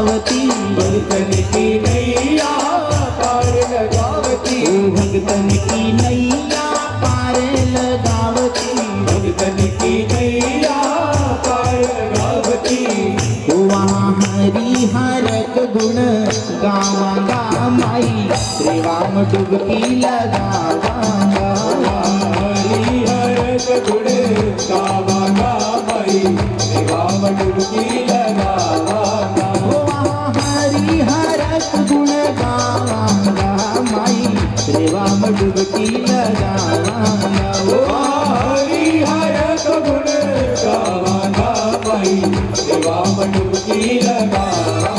भगतन की नैया पार लगावती, भगतन की नैया पार लगावती, भगतन की नैया पार लगावती। वहाँ हरि हरक गुण गावांगा माई, श्रीराम डुबकी लगावांगा। हरि हरक गुण गावांगा माई, श्रीराम डुबकी लगावांगा। वहाँ हरि हरक गुण गावांगा माई, श्रीराम डुबकी लगावांगा। हरि हरक गुण गावांगा माई, श्रीराम डुबकी लगावांगा।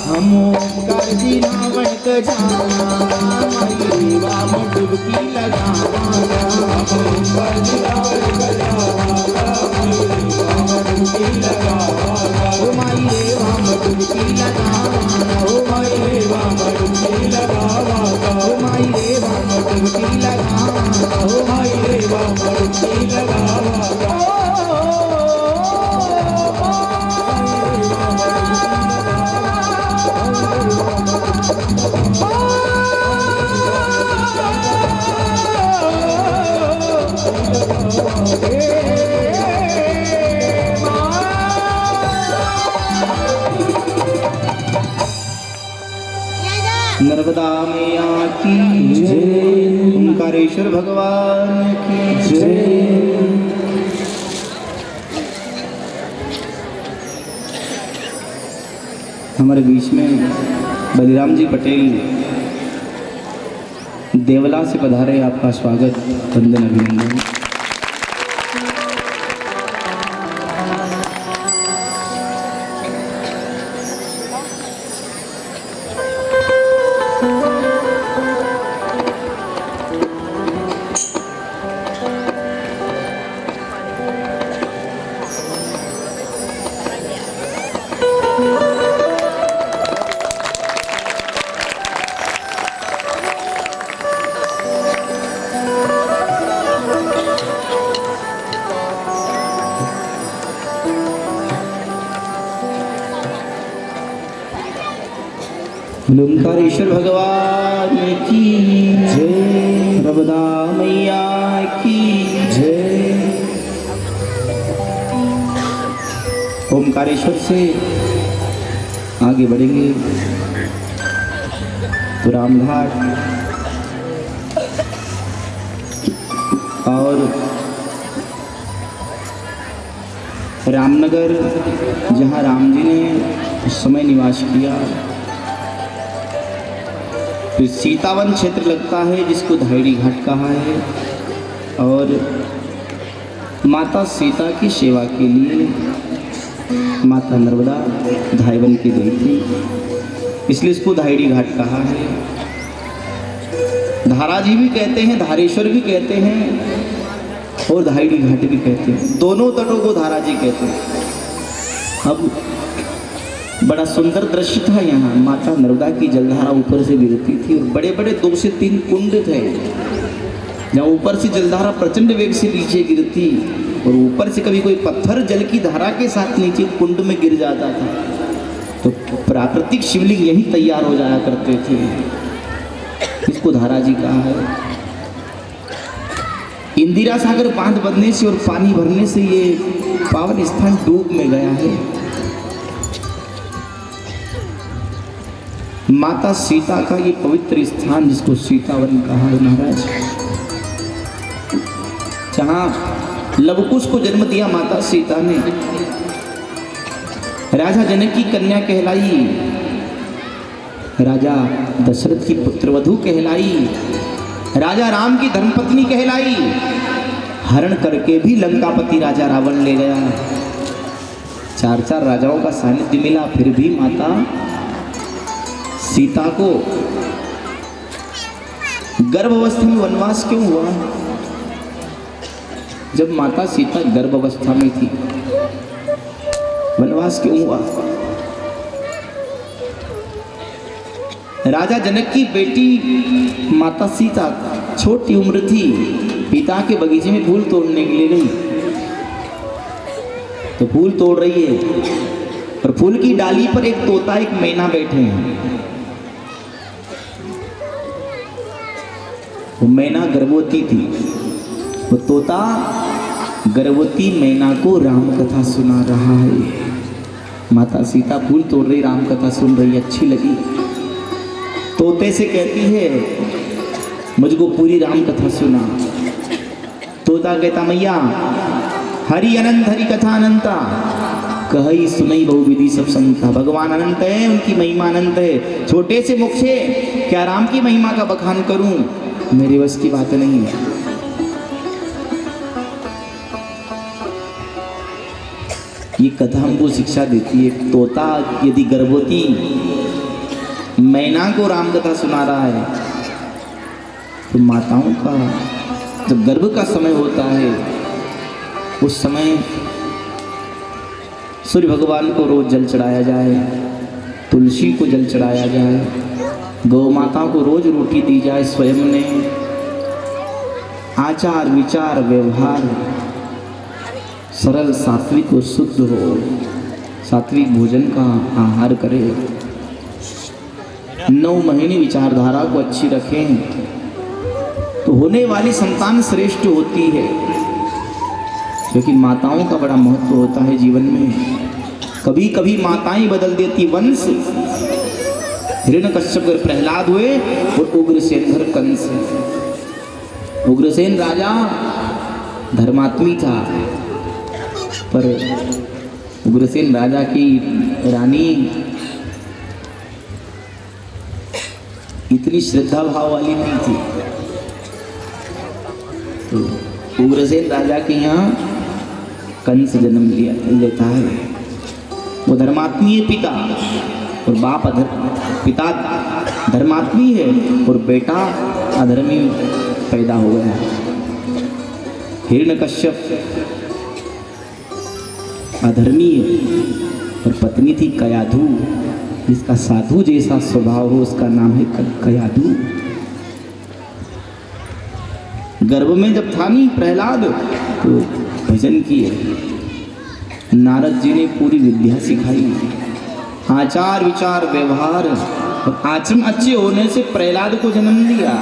हम ओंकार जी रावण का जावांगा माई, श्रीराम डुबकी लगावांगा। ओंकार जी रावण का जावांगा माई, श्रीराम डुबकी लगावांगा। ओ माई रे राम डुबकी लगावांगा, ओ माई रे राम डुबकी लगावांगा, ओ माई रे राम डुबकी लगावांगा, ओ माई रे राम डुबकी लगावांगा। नर्मदा मैया की जय, ओंकारेश्वर भगवान की जय। हमारे बीच में बलिराम जी पटेल देवला से पधारे, आपका स्वागत वंदन अभिनंदन। ओंकारेश्वर भगवान की जय, नर्मदा मैया की जय। ओंकारेश्वर से आगे बढ़ेंगे तो रामघाट और रामनगर, जहाँ राम जी ने उस समय निवास किया, फिर सीतावन क्षेत्र लगता है जिसको धायड़ी घाट कहा है, और माता सीता की सेवा के लिए माता नर्मदा धायवन की गई थी, इसलिए इसको धायड़ी घाट कहा है। धाराजी भी कहते हैं, धारेश्वर भी कहते हैं और धायड़ी घाट भी कहते हैं, दोनों तटों को धाराजी कहते हैं। अब बड़ा सुंदर दृश्य था यहाँ, माता नर्मदा की जलधारा ऊपर से गिरती थी और बड़े बड़े 2 से 3 कुंड थे, जहाँ ऊपर से जलधारा प्रचंड वेग से नीचे गिरती और ऊपर से कभी कोई पत्थर जल की धारा के साथ नीचे कुंड में गिर जाता था, तो प्राकृतिक शिवलिंग यही तैयार हो जाया करते थे। इसको धाराजी कहा है। इंदिरा सागर बांध बनने से और पानी भरने से ये पावन स्थान डूब में गया है। माता सीता का ये पवित्र स्थान जिसको सीतावन कहा है महाराज, जहाँ लवकुश को जन्म दिया माता सीता ने, राजा जनक की कन्या कहलाई, राजा दशरथ की पुत्रवधू कहलाई, राजा राम की धर्मपत्नी कहलाई, हरण करके भी लंकापति राजा रावण ले गया। 4 राजाओं का सानिध्य मिला, फिर भी माता सीता को गर्भावस्था में वनवास क्यों हुआ? जब माता सीता गर्भावस्था में थी, वनवास क्यों हुआ? राजा जनक की बेटी माता सीता छोटी उम्र थी, पिता के बगीचे में फूल तोड़ने के लिए गई, तो फूल तोड़ रही है और फूल की डाली पर एक तोता एक मैना बैठे हैं। वो मैना गर्भवती थी। वो तोता गर्भवती मैना को राम कथा सुना रहा है। माता सीता फूल तोड़ रही, राम कथा सुन रही, अच्छी लगी। तोते से कहती है मुझको पूरी राम कथा सुना। तोता कहता मैया हरि अनंत हरि कथा अनंता, कही सुनई बहुविधि सब संता। भगवान अनंत है, उनकी महिमा अनंत है। छोटे से मुख से क्या राम की महिमा का बखान करूं, मेरे बस की बात नहीं है। ये कथा हमको शिक्षा देती है। तोता यदि गर्भवती मैना को राम कथा सुना रहा है तो माताओं का जब गर्भ का समय होता है उस समय सूर्य भगवान को रोज जल चढ़ाया जाए, तुलसी को जल चढ़ाया जाए, गौ माता को रोज रोटी दी जाए। स्वयं ने आचार विचार व्यवहार सरल सात्विक और शुद्ध हो, सात्विक भोजन का आहार करे। 9 महीने विचारधारा को अच्छी रखें तो होने वाली संतान श्रेष्ठ होती है। क्योंकि माताओं का बड़ा महत्व होता है जीवन में। कभी कभी माताएं बदल देती वंश। हिरण्यकश्यप प्रहलाद हुए और उग्रसेन घर कंस। उग्रसेन राजा धर्मात्मी था, पर उग्रसेन राजा की रानी इतनी श्रद्धा भाव वाली नहीं थी। तो उग्रसेन राजा के यहाँ कंस जन्म लेता है। वो धर्मात्मी है पिता, और बाप पिता धर्मात्मी है और बेटा अधर्मी पैदा हो गया। हिरण्यकश्यप अधर्मी है और पत्नी थी कयाधु, जिसका साधु जैसा स्वभाव हो उसका नाम है कयाधु। गर्भ में जब था नहीं प्रहलाद तो भजन किए। नारद जी ने पूरी विद्या सिखाई। आचार विचार व्यवहार और आचरण अच्छे होने से प्रहलाद को जन्म दिया।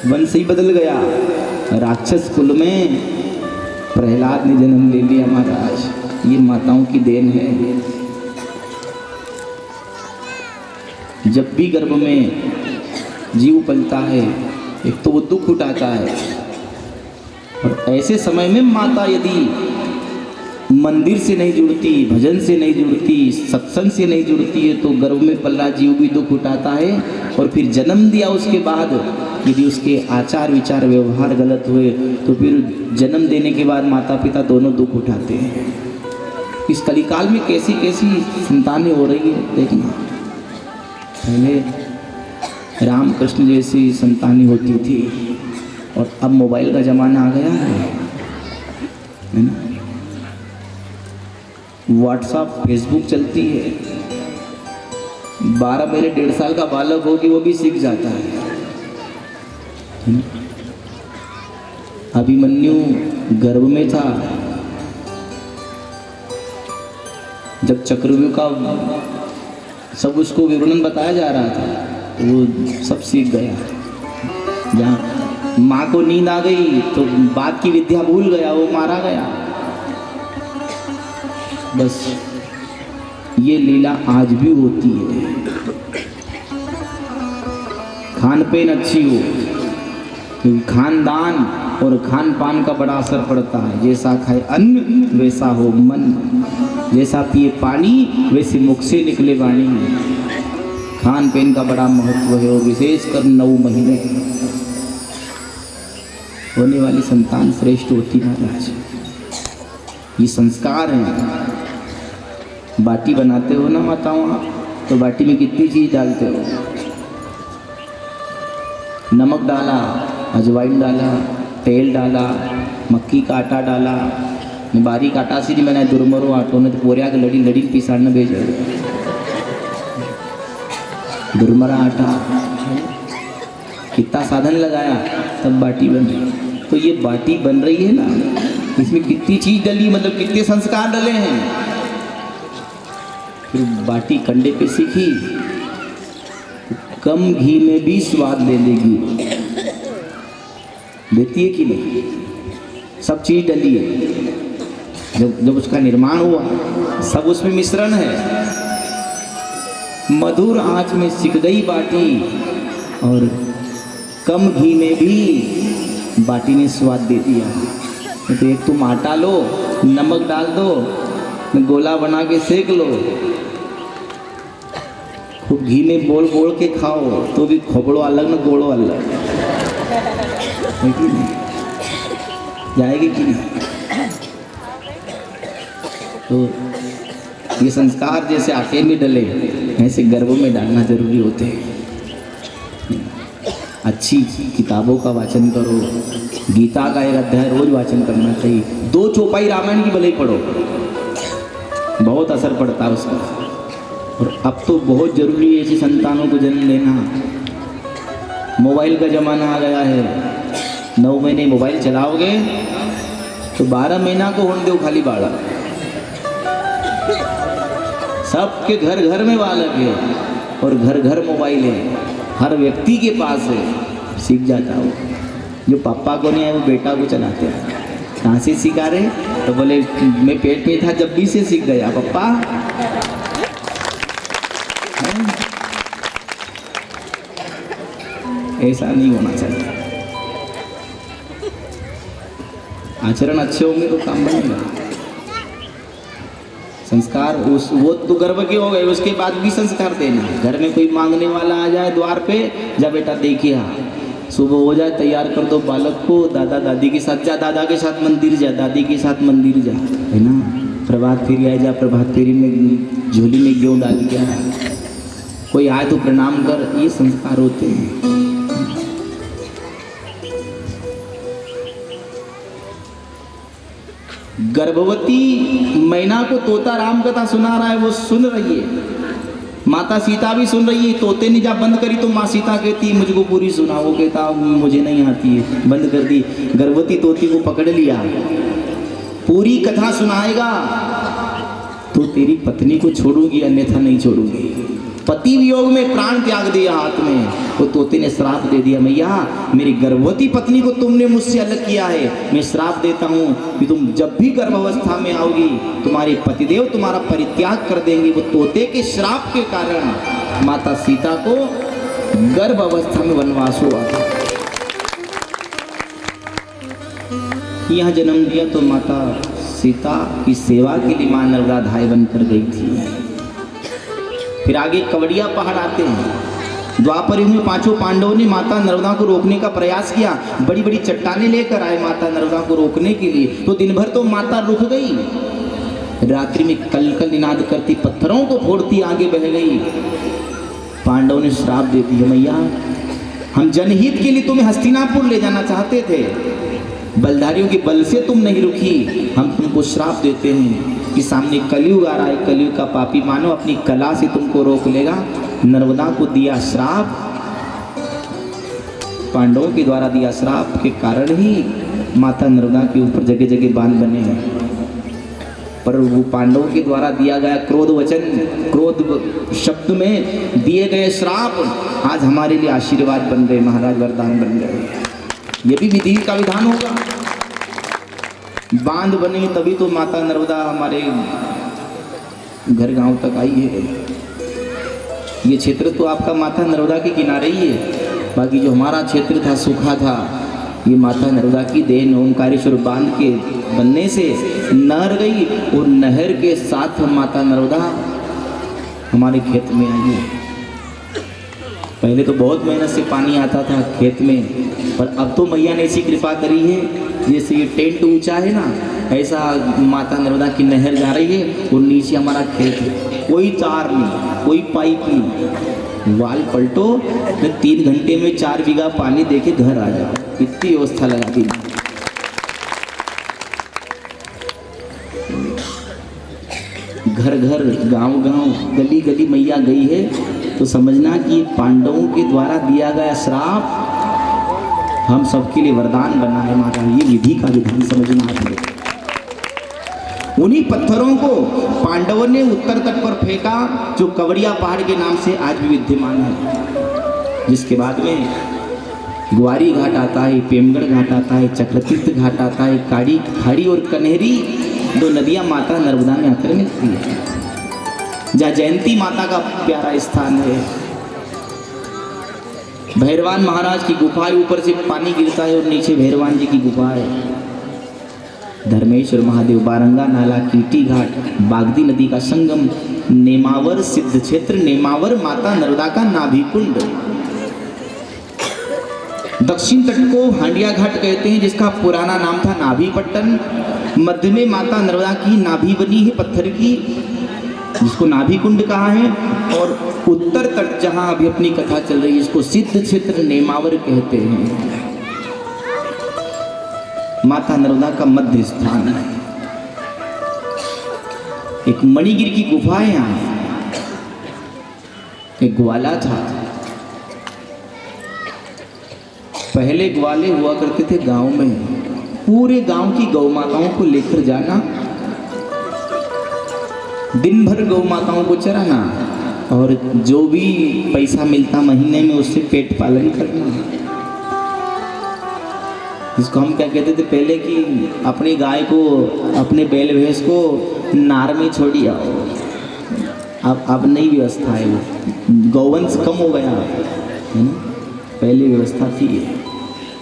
वंश ही बदल गया। राक्षस कुल में प्रहलाद ने जन्म ले लिया महाराज। ये माताओं की देन है। जब भी गर्भ में जीव पलता है एक तो वो दुख उठाता है, और ऐसे समय में माता यदि मंदिर से नहीं जुड़ती, भजन से नहीं जुड़ती, सत्संग से नहीं जुड़ती है तो गर्भ में पल रहा जीव भी दुख उठाता है। और फिर जन्म दिया उसके बाद यदि उसके आचार विचार व्यवहार गलत हुए तो फिर जन्म देने के बाद माता पिता दोनों दुख उठाते हैं। इस कलिकाल में कैसी कैसी संतानें हो रही है देखना। पहले राम कृष्ण जैसी संतानें होती थी और अब मोबाइल का जमाना आ गया है ना। व्हाट्सएप फेसबुक चलती है। 12 महीने 1.5 साल का बालक होगी वो भी सीख जाता है। अभिमन्यु गर्भ में था, जब चक्रव्यूह का सब उसको विवरण बताया जा रहा था वो सब सीख गया। जहाँ माँ को नींद आ गई तो बात की विद्या भूल गया, वो मारा गया। बस ये लीला आज भी होती है। खान पीन अच्छी हो, क्योंकि खानदान और खान पान का बड़ा असर पड़ता है। जैसा खाए अन्न वैसा हो मन, जैसा पिए पानी वैसे मुख से निकले वाणी। खान पीन का बड़ा महत्व है, और विशेषकर 9 महीने होने वाली संतान श्रेष्ठ होती महाराज। ये संस्कार हैं। बाटी बनाते हो ना माताओं आप, तो बाटी में कितनी चीज़ डालते हो? नमक डाला, अजवाइन डाला, तेल डाला, मक्की का आटा डाला। बारीक आटा से नहीं बनाए दुर्मरो आटो ने तो पोरिया के लड़ी लड़ी पिसाड़ने भेजे। दुर्मरा आटा कितना साधन लगाया तब बाटी बन रही। तो ये बाटी बन रही है ना, इसमें कितनी चीज़ डली, मतलब कितने संस्कार डले हैं। फिर बाटी कंडे पे सीखी, कम घी में भी स्वाद ले लेगी, देती है कि नहीं? सब चीज डली है। जब उसका निर्माण हुआ सब उसमें मिश्रण है। मधुर आंच में सिक गई बाटी और कम घी में भी बाटी ने स्वाद दे दिया। तो एक तुम आटा लो, नमक डाल दो, गोला बना के सेक लो, खूब घी में बोल बोल के खाओ तो भी खोपड़ो अलग न गोड़ो अलग, है कि नहीं? जाएगी कि नहीं? तो ये संस्कार जैसे आटे में डले ऐसे गर्भों में डालना जरूरी होते हैं। अच्छी किताबों का वाचन करो, गीता का एक अध्याय रोज वाचन करना चाहिए। 2 चौपाई रामायण की भले ही पढ़ो, बहुत असर पड़ता है उसका। और अब तो बहुत जरूरी है ऐसी संतानों को जन्म देना। मोबाइल का जमाना आ गया है, 9 महीने मोबाइल चलाओगे तो 12 महीना को होने दो खाली बाड़ा। सबके घर घर में बालक है और घर घर मोबाइल है, हर व्यक्ति के पास है। सीख जाता हो, जो पापा को नहीं है वो बेटा को चलाते हैं। कहाँ से सीखा रहे? तो बोले मैं पेट में था जब भी से सीख गया पापा। ऐसा नहीं होना चाहिए। आचरण अच्छे होंगे तो काम बनेगा। संस्कार वो तो गर्भ के हो गए, उसके बाद भी संस्कार देना। घर में कोई मांगने वाला आ जाए द्वार पे, जा बेटा देखिए, हाँ सुबह हो जाए तैयार कर दो बालक को, दादा दादी के साथ जा, दादा के साथ मंदिर जा, दादी के साथ मंदिर जा, है ना। प्रभात फेरी आए जा, प्रभात फेरी में झोली में गेहूँ डाल के आ, कोई आए तो प्रणाम कर, ये संस्कार होते हैं। गर्भवती मैना को तोता राम कथा सुना रहा है, वो सुन रही है। माता सीता भी सुन रही है। तोते ने जब बंद करी तो माँ सीता कहती मुझको पूरी सुना, वो कहता मुझे नहीं आती है, बंद कर दी। गर्भवती तोती को पकड़ लिया, पूरी कथा सुनाएगा तो तेरी पत्नी को छोड़ूंगी, अन्यथा नहीं छोड़ूंगी। पति वियोग में प्राण त्याग दिया हाथ में, वो तोते ने श्राप दे दिया, मैया मेरी गर्भवती पत्नी को तुमने मुझसे अलग किया है, मैं श्राप देता हूँ कि तुम जब भी गर्भावस्था में आओगी तुम्हारे पतिदेव तुम्हारा परित्याग कर देंगे। वो तोते के श्राप के कारण माता सीता को गर्भ अवस्था में वनवास हुआ। यहाँ जन्म दिया तो माता सीता की सेवा के लिए मां नर्मदा धाय बनकर गई थी। फिर आगे कवड़िया पहाड़ आते हैं। द्वापर युग में 5 पांडवों ने माता नर्मदा को रोकने का प्रयास किया, बड़ी बड़ी चट्टानें लेकर आए माता नर्मदा को रोकने के लिए। तो दिन भर तो माता रुक गई, रात्रि में कल कल निनाद करती पत्थरों को फोड़ती आगे बह गई। पांडवों ने श्राप दे दिया, मैया हम जनहित के लिए तुम्हें हस्तिनापुर ले जाना चाहते थे, बलधारियों के बल से तुम नहीं रुकी, हम तुमको श्राप देते हैं कि सामने कलयुग आ रहा है, कलयुग का पापी मानो अपनी कला से तुमको रोक लेगा। नर्मदा को दिया श्राप, पांडवों के द्वारा दिया श्राप के कारण ही माता नर्मदा के ऊपर जगह जगह बांध बने हैं। पर वो पांडवों के द्वारा दिया गया क्रोध वचन, क्रोध शब्द में दिए गए श्राप आज हमारे लिए आशीर्वाद बन गए, महाराज वरदान बन गए। ये भी विधि का विधान होगा। बांध बने तभी तो माता नर्मदा हमारे घर गांव तक आई है। ये क्षेत्र तो आपका माता नर्मदा के किनारे ही है, बाकी जो हमारा क्षेत्र था सूखा था, ये माता नर्मदा की देन। ओंकारेश्वर बांध के बनने से नहर गई और नहर के साथ माता नर्मदा हमारे खेत में आई है। पहले तो बहुत मेहनत से पानी आता था खेत में, पर अब तो मैया ने ऐसी कृपा करी है, जैसे ये टेंट ऊंचा है ना, ऐसा माता नर्मदा की नहर जा रही है और नीचे हमारा खेत है। कोई तार नहीं, कोई पाइप नहीं, वाल पलटो तो 3 घंटे में 4 बीघा पानी देके घर आ जाओ, इतनी व्यवस्था लगा दी। घर घर गांव गांव गली गली मैया गई है, तो समझना कि पांडवों के द्वारा दिया गया श्राप हम सबके लिए वरदान बना है माता। ये विधि का विधान समझना है। उन्हीं पत्थरों को पांडवों ने उत्तर तट पर फेंका, जो कवड़िया पहाड़ के नाम से आज भी विद्यमान है। जिसके बाद में ग्वारी घाट आता है, पेमगढ़ घाट आता है, चक्रतीर्थ घाट आता है, काड़ी खाड़ी और कन्हेरी, दो नदियां माता नर्मदा में आकर मिलती है। जहाँ जयंती माता का प्यारा स्थान है। भैरवान महाराज की गुफा है, ऊपर से पानी गिरता है और नीचे भैरवान जी की गुफा है। धर्मेश्वर महादेव, बारंगा नाला, कीटी घाट, बागदी नदी का संगम, नेमावर सिद्ध क्षेत्र, नेमावर माता नर्मदा का नाभि कुंड। दक्षिण तट को हांडिया घाट कहते हैं, जिसका पुराना नाम था नाभीपट्टन। मध्य में माता नर्मदा की नाभि बनी है पत्थर की, जिसको नाभि कुंड कहा है। और उत्तर तट जहां अभी अपनी कथा चल रही है, इसको सिद्ध क्षेत्र नेमावर कहते हैं। माता नर्मदा का मध्य स्थान है। एक मणिगिर की गुफा है यहाँ। एक ग्वाला था। पहले ग्वाले हुआ करते थे गांव में। पूरे गांव की गौ माताओं को लेकर जाना, दिन भर गौ माताओं को चराना, और जो भी पैसा मिलता महीने में उससे पेट पालन करना। जिसको हम क्या कहते थे पहले कि अपनी गाय को, अपने बैल भैंस को नार में छोड़ी आओ। अब नई व्यवस्था है, वो गौवंश कम हो गया है ना। पहले व्यवस्था थी।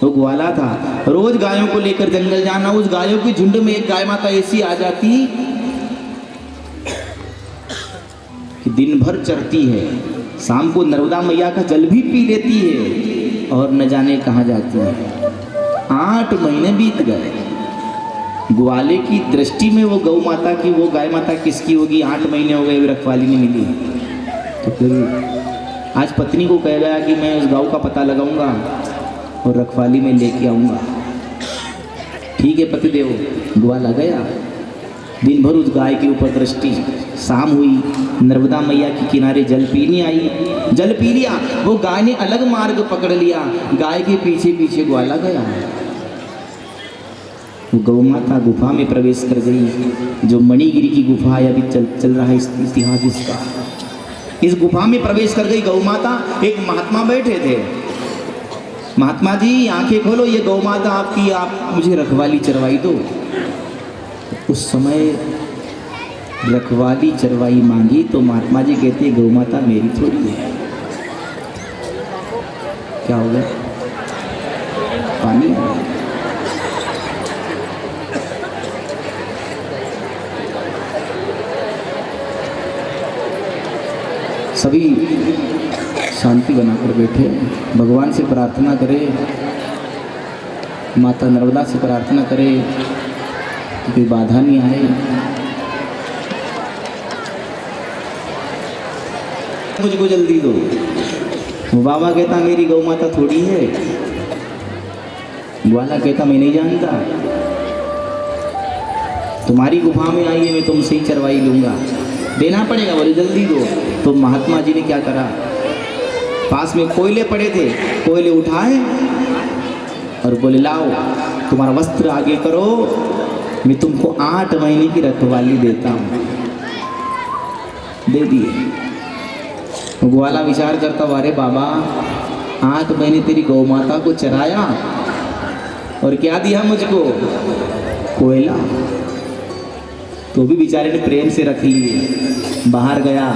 वो ग्वाला था, रोज गायों को लेकर जंगल जाना। उस गायों की झुंड में एक गाय माता ऐसी आ जाती कि दिन भर चरती है, शाम को नर्मदा मैया का जल भी पी लेती है और न जाने कहाँ जाती है। 8 महीने बीत गए। ग्वाले की दृष्टि में वो गौ माता की, वो गाय माता किसकी होगी? 8 महीने हो गए, रखवाली नहीं मिली। तो फिर आज पत्नी को कह गया कि मैं उस गाँव का पता लगाऊंगा और रखवाली में लेके आऊँगा। ठीक है पतिदेव। ग्वाला गया, दिन भर उस गाय के ऊपर दृष्टि। शाम हुई, नर्मदा मैया के किनारे जल पीने आई, जल पी लिया। वो गाय ने अलग मार्ग पकड़ लिया, गाय के पीछे पीछे ग्वाला गया। वो गौ माता गुफा में प्रवेश कर गई, जो मणिगिरी की गुफा है। अभी चल रहा है इतिहास इसका। इस गुफा में प्रवेश कर गई गौ माता। एक महात्मा बैठे थे। महात्मा जी आंखें खोलो, ये गौ माता आपकी, आप मुझे रखवाली चरवाई दो। उस समय रखवाली चरवाई मांगी तो महात्मा जी कहते गौ माता मेरी थोड़ी है। क्या हो गया? पानी आ गया। सभी शांति बनाकर बैठे, भगवान से प्रार्थना करें, माता नर्मदा से प्रार्थना करें कि कोई बाधा नहीं आए। मुझको जल्दी दो। वो बाबा कहता मेरी गौ माता थोड़ी है। ग्वाला कहता मैं नहीं जानता, तुम्हारी गुफा में आई है, मैं तुमसे ही चरवाई लूंगा, देना पड़ेगा। बोले जल्दी दो। तो महात्मा जी ने क्या करा, पास में कोयले पड़े थे, कोयले उठाए और बोले लाओ तुम्हारा वस्त्र आगे करो, मैं तुमको 8 महीने की रखवाली देता हूँ। दे दिए। ग्वाला विचार करता, अरे बाबा 8 महीने तेरी गौ माता को चराया और क्या दिया मुझको? कोयला। तो भी बेचारे ने प्रेम से रख लिए। बाहर गया,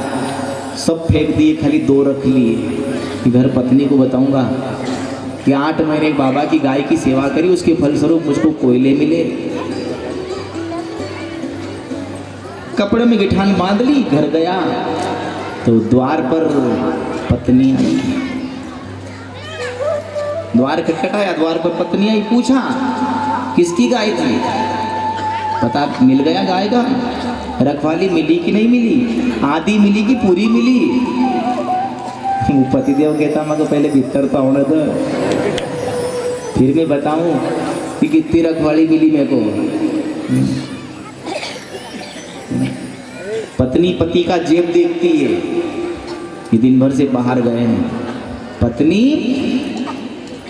सब फेंक दिए, खाली 2 रख लिए। घर पत्नी को बताऊंगा कि 8 महीने बाबा की गाय की सेवा करी, उसके फलस्वरूप मुझको कोयले मिले। कपड़े में गिठान बांध ली, घर गया तो द्वार पर पत्नी आई। द्वार खटखटाया, द्वार पर पत्नी आई। पूछा किसकी गाय थी? पता मिल गया गाय का। रखवाली मिली कि नहीं मिली? आधी मिली कि पूरी मिली? वो पतिदेव कहता मैं तो पहले भीतर तो होने दो, फिर मैं बताऊं कि कितनी रखवाली मिली मेरे को। पत्नी पति का जेब देखती है कि दिन भर से बाहर गए हैं। पत्नी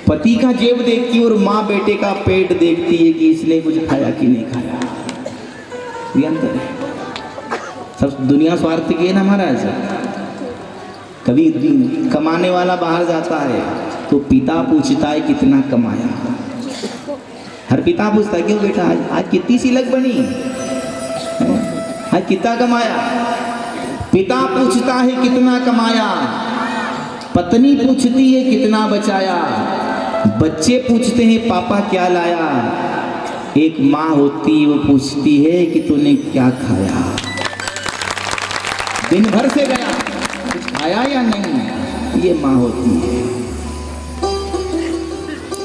पति का जेब देखती है और माँ बेटे का पेट देखती है कि इसने कुछ खाया कि नहीं खाया। ये अंतर है। सब दुनिया स्वार्थ की है ना महाराज। कभी कमाने वाला बाहर जाता है तो पिता पूछता है कितना कमाया। हर पिता पूछता है क्यों बेटा आज कितनी सिलक बनी, आज कितना कमाया। पिता पूछता है कितना कमाया, पत्नी पूछती है कितना बचाया, बच्चे पूछते हैं पापा क्या लाया। एक माँ होती वो पूछती है कि तूने क्या खाया, दिन भर से गया कुछ खाया या नहीं, ये माँ होती है।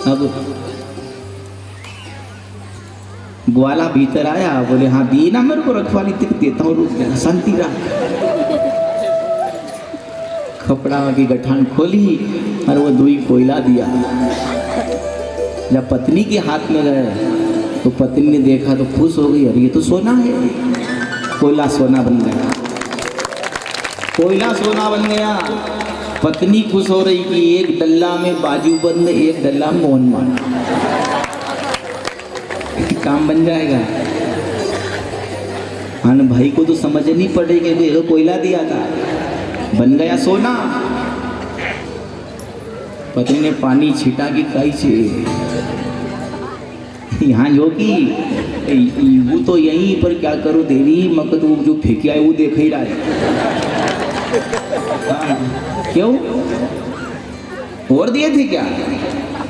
अब ग्वाला भीतर आया, बोले हाँ दी ना मेरे को रखवाली तक देता हूँ, रुक गया शांति रहा। कपड़ा की गठान खोली और वो दुई कोयला दिया। जब पत्नी के हाथ में गए तो पत्नी ने देखा तो खुश हो गई, अरे ये तो सोना है। कोयला सोना बन गया, कोयला सोना बन गया। पत्नी खुश हो रही कि एक डल्ला में बाजू बंद, एक डल्ला मोहन मान, काम बन जाएगा। हाँ भाई को तो समझनी पड़ेगी कि ये कोयला दिया था, बन गया सोना। पत्नी ने पानी छिटा कि कई से यहाँ जो कि वो तो यहीं पर क्या करो देवी मक तो जो फेंकिया है वो देख ही रहा है। हाँ, क्यों और दिए थे क्या,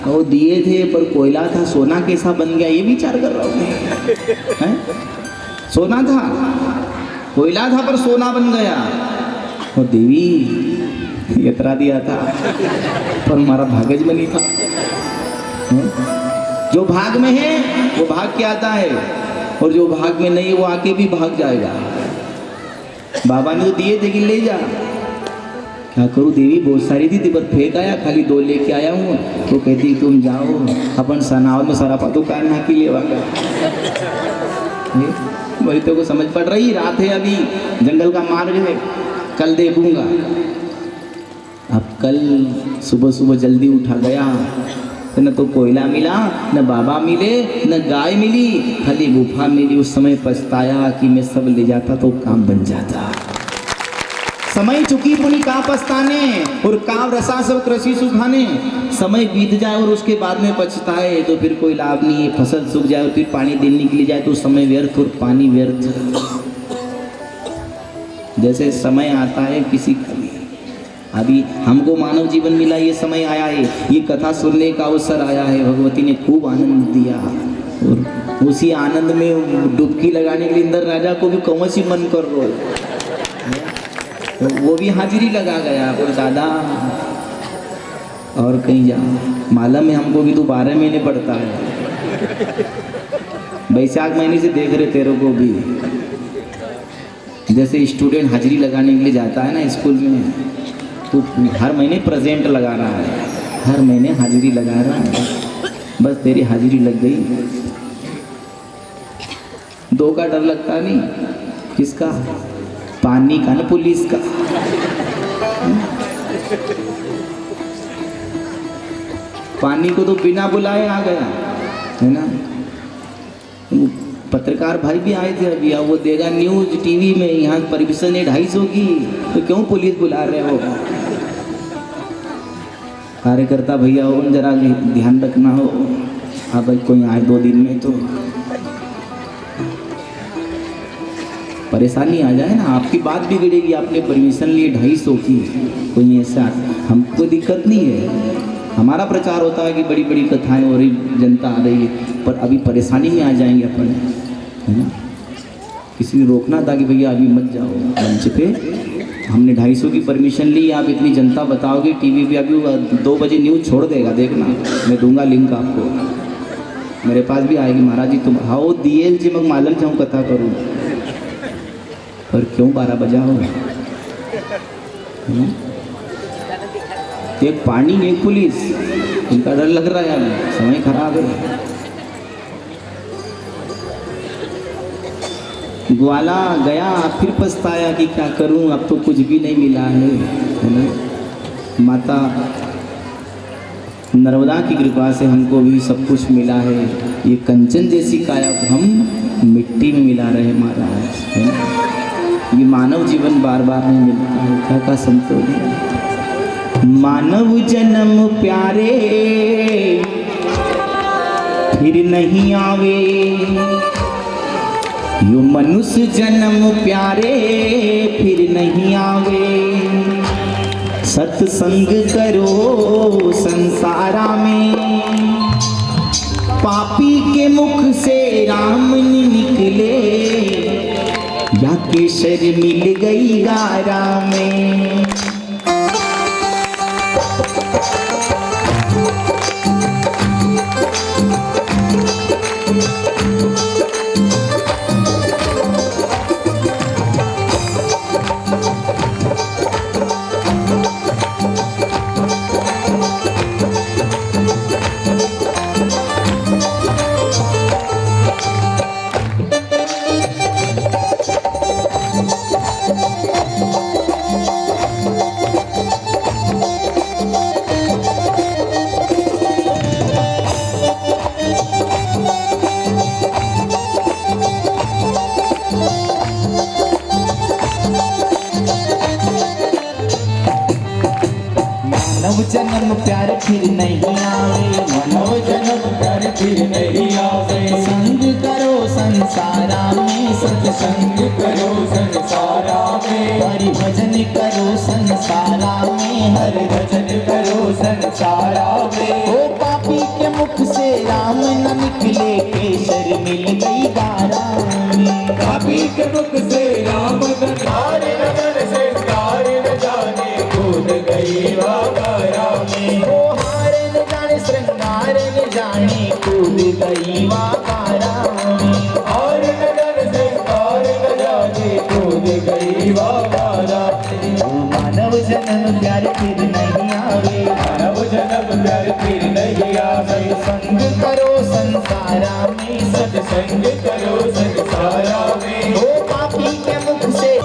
वो दिए थे पर कोयला था, सोना कैसा बन गया ये विचार कर रहा हूँ। सोना था, कोयला था पर सोना बन गया। और देवी यतरा दिया था पर हमारा भागज में नहीं था। जो भाग में है वो भाग के आता है और जो भाग में नहीं है वो आके भी भाग जाएगा। बाबा ने तो दिए थे कि ले जा, क्या करूँ देवी बहुत सारी थी पर फेंक आया, खाली 2 लेके आया हूँ। तो कहती तुम जाओ अपन सनावल में सारा पातो कार ना की ले वागा। बोली तो को समझ पड़ रही, रात है अभी, जंगल का मार्ग है, कल देखूंगा। अब कल सुबह सुबह जल्दी उठा गया तो न तो कोयला मिला, न बाबा मिले, न गाय मिली, खाली गुफा मिली। उस समय पछताया कि मैं सब ले जाता तो काम बन जाता। समय चुकी पुनी का पछताने और काव रसा सब कृषि सुखाने। समय बीत जाए और उसके बाद में पछताए तो फिर कोई लाभ नहीं है। फसल सूख जाए और फिर पानी देने के लिए जाए तो समय व्यर्थ और पानी व्यर्थ। जैसे समय आता है किसी का भी, अभी हमको मानव जीवन मिला, ये समय आया है, ये कथा सुनने का अवसर आया है, भगवती ने खूब आनंद दिया और उसी आनंद में डुबकी लगाने के लिए इंद्र राजा को भी कौन सी मन कर रो, तो वो भी हाजिरी लगा गया। और दादा और कहीं जा, मालूम है हमको भी तो 12 महीने पड़ता है, बैसाख महीने से देख रहे तेरे को भी। जैसे स्टूडेंट हाजिरी लगाने के लिए जाता है ना स्कूल में, तो हर महीने प्रेजेंट लगा रहा है, हर महीने हाजिरी लगा रहा है। बस तेरी हाजिरी लग गई, 2 का डर लगता नहीं, किसका, पानी का न पुलिस का। पानी को तो बिना बुलाए आ गया है ना। पत्रकार भाई भी आए थे अभी, वो देगा न्यूज टीवी में, यहाँ परमिशन है 250 की, तो क्यों पुलिस बुला रहे हो। कार्यकर्ता भैया हो जरा ध्यान रखना हो, हाँ भाई कोई आए 2 दिन में तो परेशानी आ जाए ना, आपकी बात बिगड़ेगी। आपने परमिशन लिए 250 की, कोई ऐसा, हमको दिक्कत नहीं है, हमारा प्रचार होता है कि बड़ी बड़ी कथाएं हो रही, जनता आ रही है, पर अभी परेशानी में आ जाएंगे अपन, है ना। किसी ने रोकना था कि भैया अभी मत जाओ मंच पे, हमने 250 की परमिशन ली, आप इतनी जनता बताओगे टीवी पे, अभी 2 बजे न्यूज़ छोड़ देगा, देखना मैं दूंगा लिंक आपको, मेरे पास भी आएगी। महाराज जी तुम आओ दिए जी, मैं मालूम चाहूँ कथा करूँ, पर क्यों 12 बजा हो। एक पानी एक पुलिस, इनका डर लग रहा है, अभी समय खराब है। ग्वाला गया, फिर पछताया कि क्या करूं, अब तो कुछ भी नहीं मिला है ना। माता नर्मदा की कृपा से हमको भी सब कुछ मिला है। ये कंचन जैसी काया हम मिट्टी में मिला रहे महाराज, है ना। ये मानव जीवन बार बार नहीं मिलता है, क्या का संतोष। मानव जन्म प्यारे फिर नहीं आवे, यो मनुष्य जन्म प्यारे फिर नहीं आवे। सत्संग करो संसारा में, पापी के मुख से राम निकले, या केसर मिल गई गारा में। मानव जन्म प्यार फिर नहीं आवे, मानव जन्म प्यार फिर नहीं आवे। संग करो संसारा में, सत्संग करो संसारा में, हरि भजन करो संसारा में, हरि भजन करो संसारा में। ओ पापी के मुख से राम न निकले, केसर मिल गई गारा में। पापी के मुख से राम नगार नगर से कार न जाने, कूद गई वागारा में। ओ हारे न जाने श्रृंगार न जाने, कूद गई वागारा में। और नगर से कार न जाने, कूद गई वागारा में। ओ मानव जन्म प्यार फिर नहीं आवे, मानव जन्म प्यार फिर नहीं आवे। संग करो संसारा में, सत्संग करो संसारा में। ओ पापी के मुख से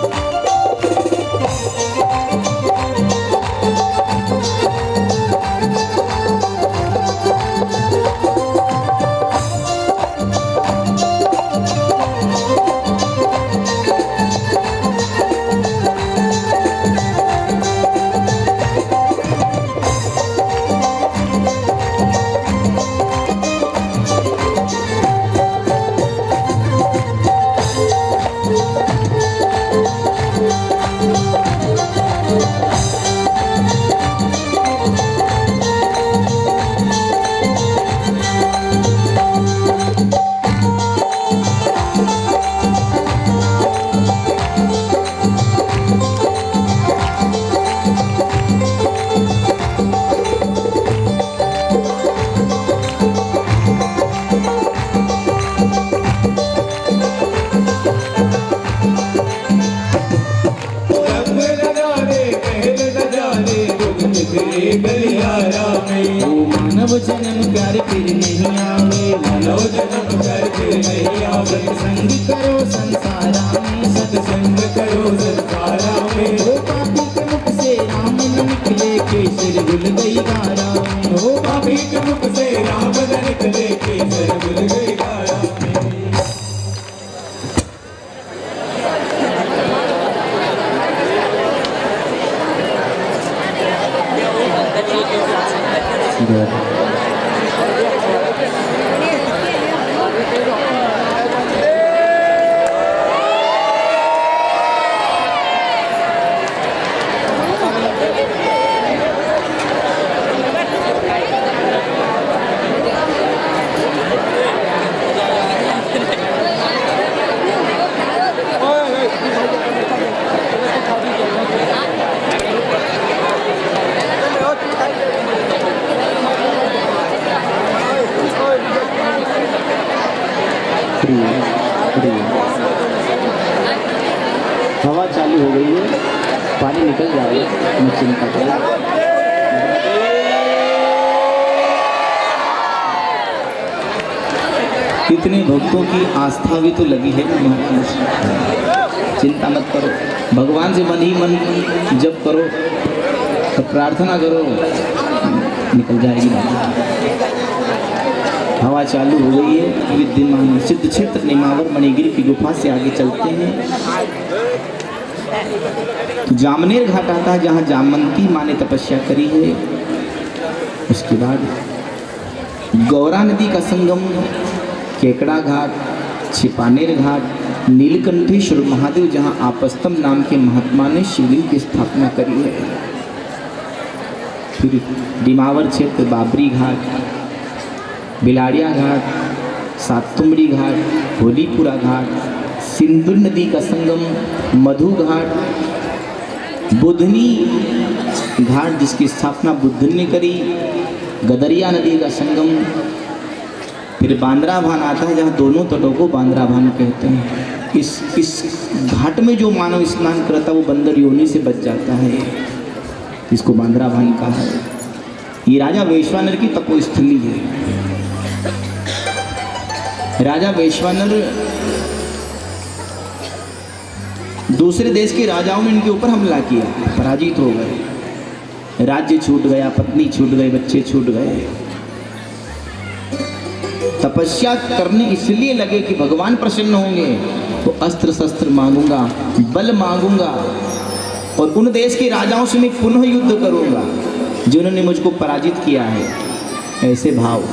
गलियारा में। ओ मानव जन्म प्यार फिर नहीं आवे, मानव जन्म प्यार फिर नहीं आवे। संग करो संसारा में, सत्संग करो संसारा में। ओ पापी के मुख से राम न निकले, केसर भूल गई गारा में। ओ पापी के मुख से राम न निकले, केसर भूल गई गारा में। हवा चालू हो गई है, पानी निकल जाएगा, मैं चिंता करूँ। कितने भक्तों की आस्था भी तो लगी है ना महापुरुष। चिंता मत करो, भगवान से मन ही मन जब करो, तो प्रार्थना करो, निकल जाएगी। हवा चालू हो गई है। विद्यमान सिद्ध क्षेत्र निमावर मणिगिरी की गुफा से आगे चलते हैं तो जामनेर घाट आता है, जहाँ जामवंती माँ ने तपस्या करी है। उसके बाद गौरा नदी का संगम, केकड़ा घाट, छिपानेर घाट, नीलकंठेश्वर महादेव, जहाँ आपस्तम नाम के महात्मा ने शिवलिंग की स्थापना करी है। फिर डिमावर क्षेत्र बाबरी घाट, बिलाड़िया घाट, सातुमड़ी घाट, होलीपुरा घाट, सिंधु नदी का संगम, मधु घाट, बुधनी घाट जिसकी स्थापना बुद्ध ने करी, गदरिया नदी का संगम। फिर बांद्रा भान आता है, जहाँ दोनों तटों को बांद्रा भान कहते हैं। इस घाट में जो मानव स्नान करता है वो बंदर योनि से बच जाता है, इसको बांद्रा भान कहा है। ये राजा वैश्वानर की तपोस्थली है। राजा वैश्वानर दूसरे देश के राजाओं ने इनके ऊपर हमला किया, पराजित हो गए, राज्य छूट गया, पत्नी छूट गए, बच्चे छूट गए। तपस्या करने इसलिए लगे कि भगवान प्रसन्न होंगे तो अस्त्र शस्त्र मांगूंगा, बल मांगूंगा और उन देश के राजाओं से मैं पुनः युद्ध करूंगा जिन्होंने मुझको पराजित किया है। ऐसे भाव।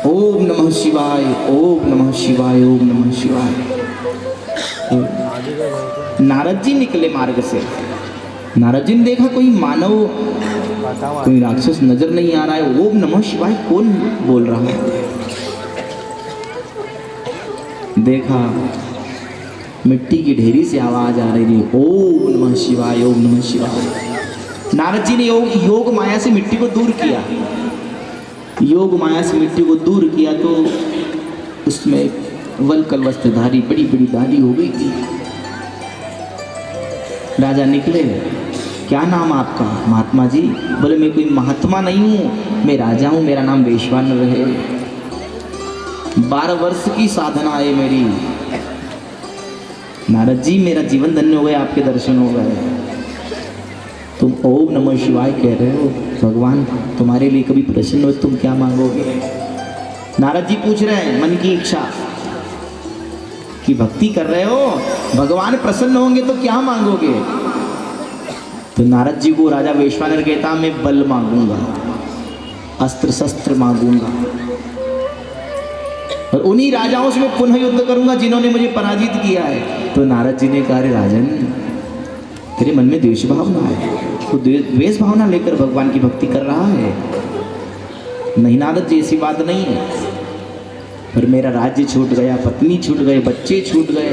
ओम नमः शिवाय, ओम नमः शिवाय, ओम नमः शिवाय। नारद जी निकले मार्ग से। नारद जी ने देखा कोई मानव, कोई राक्षस नजर नहीं आ रहा है। ओम नमः शिवाय कौन बोल रहा है? देखा मिट्टी की ढेरी से आवाज आ रही है, ओम नमः शिवाय, ओम नमः शिवाय। नारद जी ने योग माया से मिट्टी को दूर किया। योग माया से मिट्टी को दूर किया तो उसमें वलकल वस्त्रधारी बड़ी बड़ी दाढ़ी हो गई थी। राजा निकले, क्या नाम आपका? महात्मा जी। बोले मैं कोई महात्मा नहीं हूँ, मैं राजा हूँ, मेरा नाम वैश्वानर है। 12 वर्ष की साधना है मेरी। नारद जी मेरा जीवन धन्य हो गया, आपके दर्शन हो गए। तुम ओम नमः शिवाय कह रहे हो, भगवान तुम्हारे लिए कभी प्रसन्न हो, तुम क्या मांगोगे? नारद जी पूछ रहे हैं मन की इच्छा कि भक्ति कर रहे हो, भगवान प्रसन्न होंगे तो क्या मांगोगे? तो नारद जी को राजा वैश्वानर कहता मैं बल मांगूंगा, अस्त्र शस्त्र मांगूंगा और उन्हीं राजाओं से मैं पुनः युद्ध करूंगा जिन्होंने मुझे पराजित किया है। तो नारद जी ने कहा, राजन तेरे मन में द्वेष भावना है, तो द्वेष भावना लेकर भगवान की भक्ति कर रहा है। नहीं नारद जी, ऐसी बात नहीं है, पर मेरा राज्य छूट गया, पत्नी छूट गए, बच्चे छूट गए।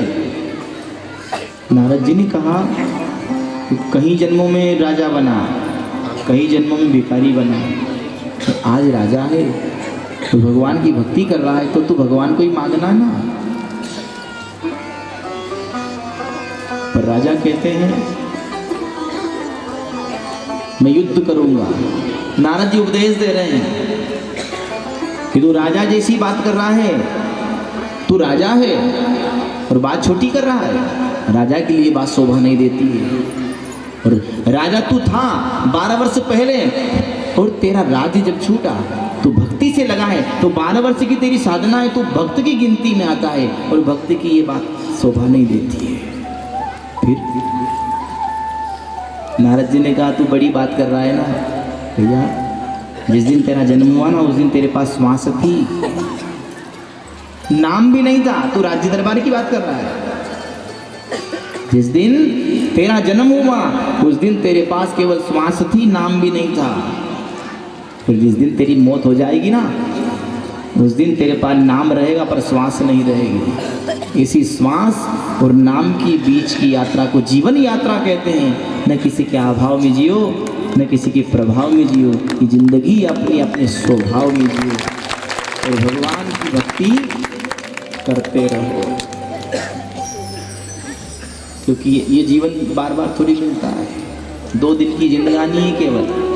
नारद जी ने कहा कहीं जन्मों में राजा बना, कहीं जन्मों में भिखारी बना, तो आज राजा है तो भगवान की भक्ति कर रहा है तो तू भगवान को ही मांगना ना। पर राजा कहते हैं मैं युद्ध करूंगा। नारद जी उपदेश दे रहे हैं कि तू राजा जैसी बात कर रहा है, तू राजा है और बात छोटी कर रहा है। राजा के लिए बात शोभा नहीं देती है। और राजा तू था 12 वर्ष पहले और तेरा राज्य जब छूटा तो भक्ति से लगा है, तो 12 वर्ष की तेरी साधना है, तो भक्त की गिनती में आता है और भक्त की ये बात शोभा नहीं देती है। फिर नारद जी ने कहा तू बड़ी बात कर रहा है ना भैया, जिस दिन तेरा जन्म हुआ ना उस दिन तेरे पास श्वास थी, नाम भी नहीं था, तू राज्य दरबार की बात कर रहा है। जिस दिन तेरा जन्म हुआ उस दिन तेरे पास केवल श्वास थी, नाम भी नहीं था। और जिस दिन तेरी मौत हो जाएगी ना उस दिन तेरे पास नाम रहेगा पर श्वास नहीं रहेगी। इसी श्वास और नाम की बीच की यात्रा को जीवन यात्रा कहते हैं। न किसी के अभाव में जियो, न किसी के प्रभाव में जियो, कि जिंदगी अपने अपने स्वभाव में जियो और भगवान की भक्ति करते रहो, क्योंकि ये जीवन बार बार थोड़ी मिलता है। 2 दिन की जिंदगानी है केवल।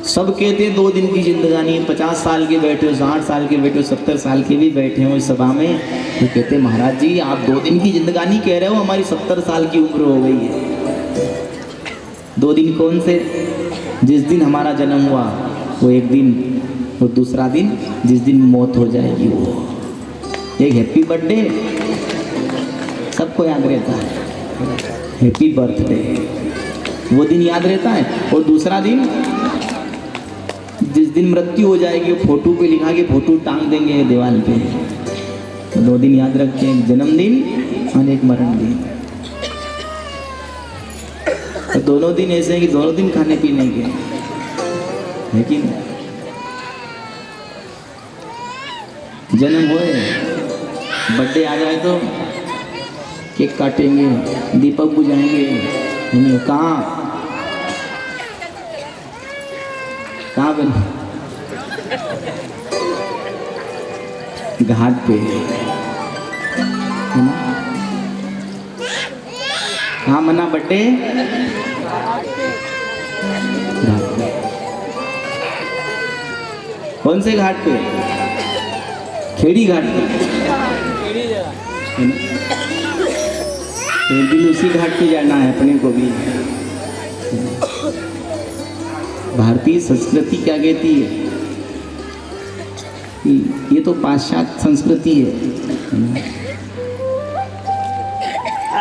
सब कहते हैं 2 दिन की जिंदगानी है। 50 साल के बैठे हो, 60 साल के बैठे हो, 70 साल के भी बैठे हो इस सभा में, तो कहते हैं महाराज जी आप 2 दिन की जिंदगानी कह रहे हो, हमारी 70 साल की उम्र हो गई है। 2 दिन कौन से? जिस दिन हमारा जन्म हुआ वो एक दिन, और दूसरा दिन जिस दिन मौत हो जाएगी वो। एक हैप्पी बर्थडे सबको याद रहता है, हैप्पी बर्थडे वो दिन याद रहता है, और दूसरा दिन जिस दिन मृत्यु हो जाएगी वो फोटो पे लिखा के फोटो टांग देंगे दीवार पे। तो 2 दिन याद रखते हैं, एक जन्मदिन और एक मरण दिन। तो दोनों दिन ऐसे हैं कि दोनों दिन खाने पीने के, लेकिन जन्म होए बर्थडे आ जाए तो केक काटेंगे, दीपक बुझाएंगे। कहाँ बन घाट पे है ना? कहाँ मना बर्थडे? घाट पे। कौन से घाट पे? खेड़ी घाट पे। एक दिन उसी घाट पे जाना है अपने को भी। भारतीय संस्कृति क्या कहती है कि ये तो पाश्चात्य संस्कृति है।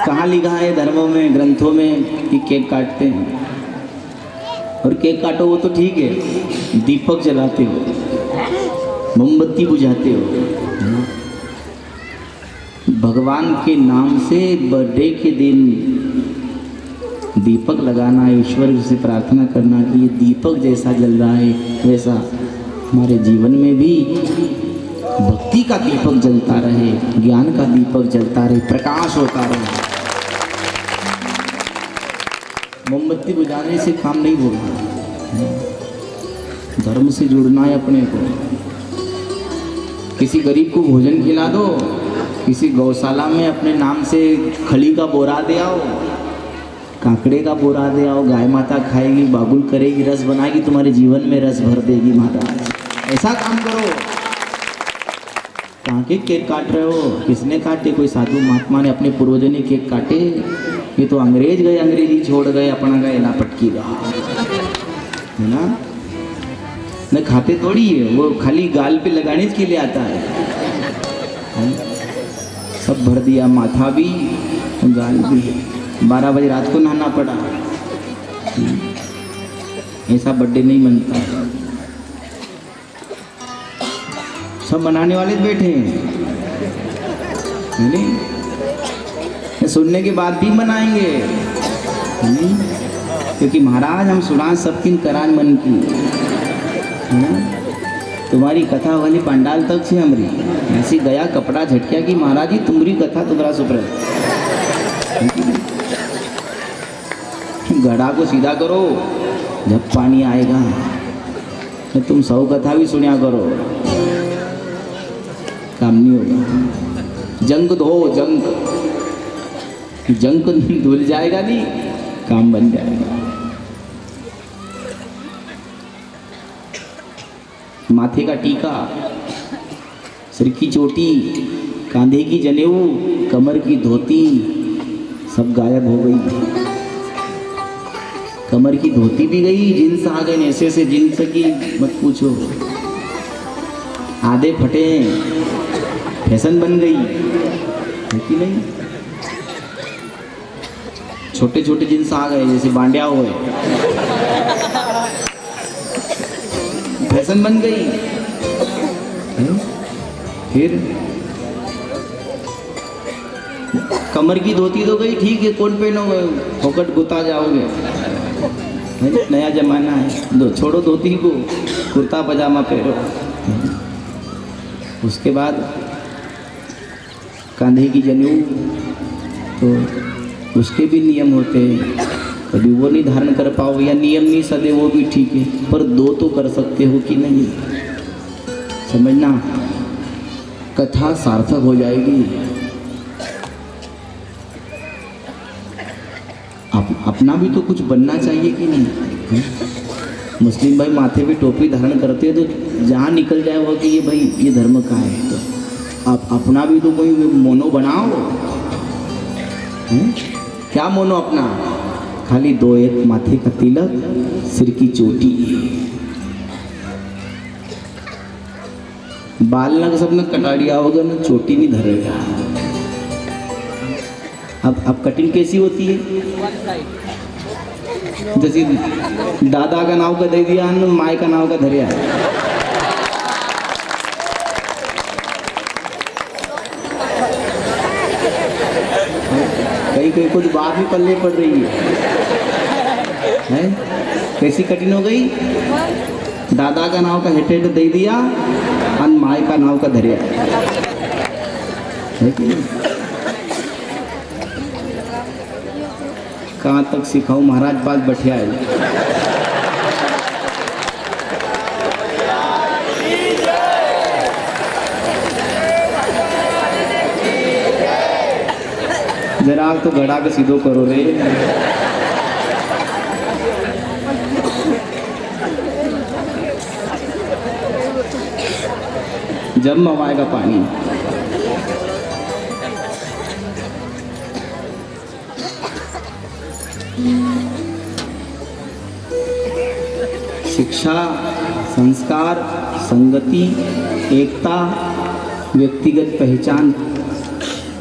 कहाँ लिखा है धर्मों में, ग्रंथों में कि केक काटते हैं? और केक काटो वो तो ठीक है, दीपक जलाते हो, मोमबत्ती बुझाते हो। भगवान के नाम से बर्थडे के दिन दीपक लगाना, ईश्वर से प्रार्थना करना कि ये दीपक जैसा जल रहा है वैसा हमारे जीवन में भी भक्ति का दीपक जलता रहे, ज्ञान का दीपक जलता रहे, प्रकाश होता रहे। मोमबत्ती बुझाने से काम नहीं होगा, धर्म से जुड़ना है अपने को। किसी गरीब को भोजन खिला दो, किसी गौशाला में अपने नाम से खली का बोरा दे आओ, काकड़े का बोरा दे आओ, गाय माता खाएगी, बाबुल करेगी, रस बनाएगी, तुम्हारे जीवन में रस भर देगी माता। ऐसा काम करो। कहाँ के केक काट रहे हो? किसने काटे? कोई साधु महात्मा ने, अपने पूर्वजों ने केक काटे? ये तो अंग्रेज गए, अंग्रेजी छोड़ गए, अपना गए ना पटकी रहा है ना। न खाते थोड़ी है वो, खाली गाल पे लगाने के लिए आता है। सब भर दिया, माथा भी गाल भी। 12 बजे रात को नहाना पड़ा। ऐसा बर्थडे नहीं मनता। सब मनाने वाले बैठे हैं, नहीं? सुनने के बाद भी मनाएंगे, नहीं? क्योंकि महाराज हम सुना सबकिन करान मन की, है ना? तुम्हारी कथा वाली पंडाल तक से हमरी ऐसी गया कपड़ा झटकिया कि महाराज जी तुम्हारी कथा तुम्हारा सुपर। घड़ा को सीधा करो, जब पानी आएगा तो तुम 100 कथा भी सुनिया करो, काम नहीं होगा। जंग दो, जंग धुल जाएगा नहीं, काम बन जाएगा। माथे का टीका, सिर की चोटी, कांधे की जनेऊ, कमर की धोती सब गायब हो गई। कमर की धोती भी गई, जींस आ गए, ऐसे से जींस की मत पूछो, आधे फटे, फैशन बन गई है कि नहीं? छोटे छोटे जींस आ गए, जैसे बांडिया हुए, फैशन बन गई। फिर कमर की धोती तो गई, ठीक है, कोट पहनोगे, फोकट गुता जाओगे, नया जमाना है। छोड़ो धोती को, कुर्ता पजामा पहनो। उसके बाद कंधे की जनेऊ, तो उसके भी नियम होते हैं। कभी वो नहीं धारण कर पाओ या नियम नहीं सदे, वो भी ठीक है, पर 2 तो कर सकते हो कि नहीं, समझना। कथा सार्थक हो जाएगी। अपना भी तो कुछ बनना चाहिए कि नहीं? मुस्लिम भाई माथे पे टोपी धारण करते हैं तो जहाँ निकल जाए वो कि ये भाई ये धर्म का है, तो आप अपना भी तो कोई मोनो बनाओ। क्या मोनो अपना? खाली 2 एक माथे का तिलक, सिर की चोटी, बाल ना सब में कटाड़िया होगा ना चोटी नहीं धरेगा। अब कटिंग कैसी होती है? जैसे दादा का नाव का दे दिया न माई का नाव का धरिया। कहीं कहीं कुछ बात भी पल्ले पड़ रही है? कैसी कटिंग हो गई? दादा का नाव का हेटेड दे दिया और माई का नाव का धरिया। कहाँ तक सिखाऊं महाराज, बात बैठिया है। जरा तो गड़ा के सीधो करो रे। जब मवाएगा पानी। शिक्षा, संस्कार, संगति, एकता, व्यक्तिगत पहचान,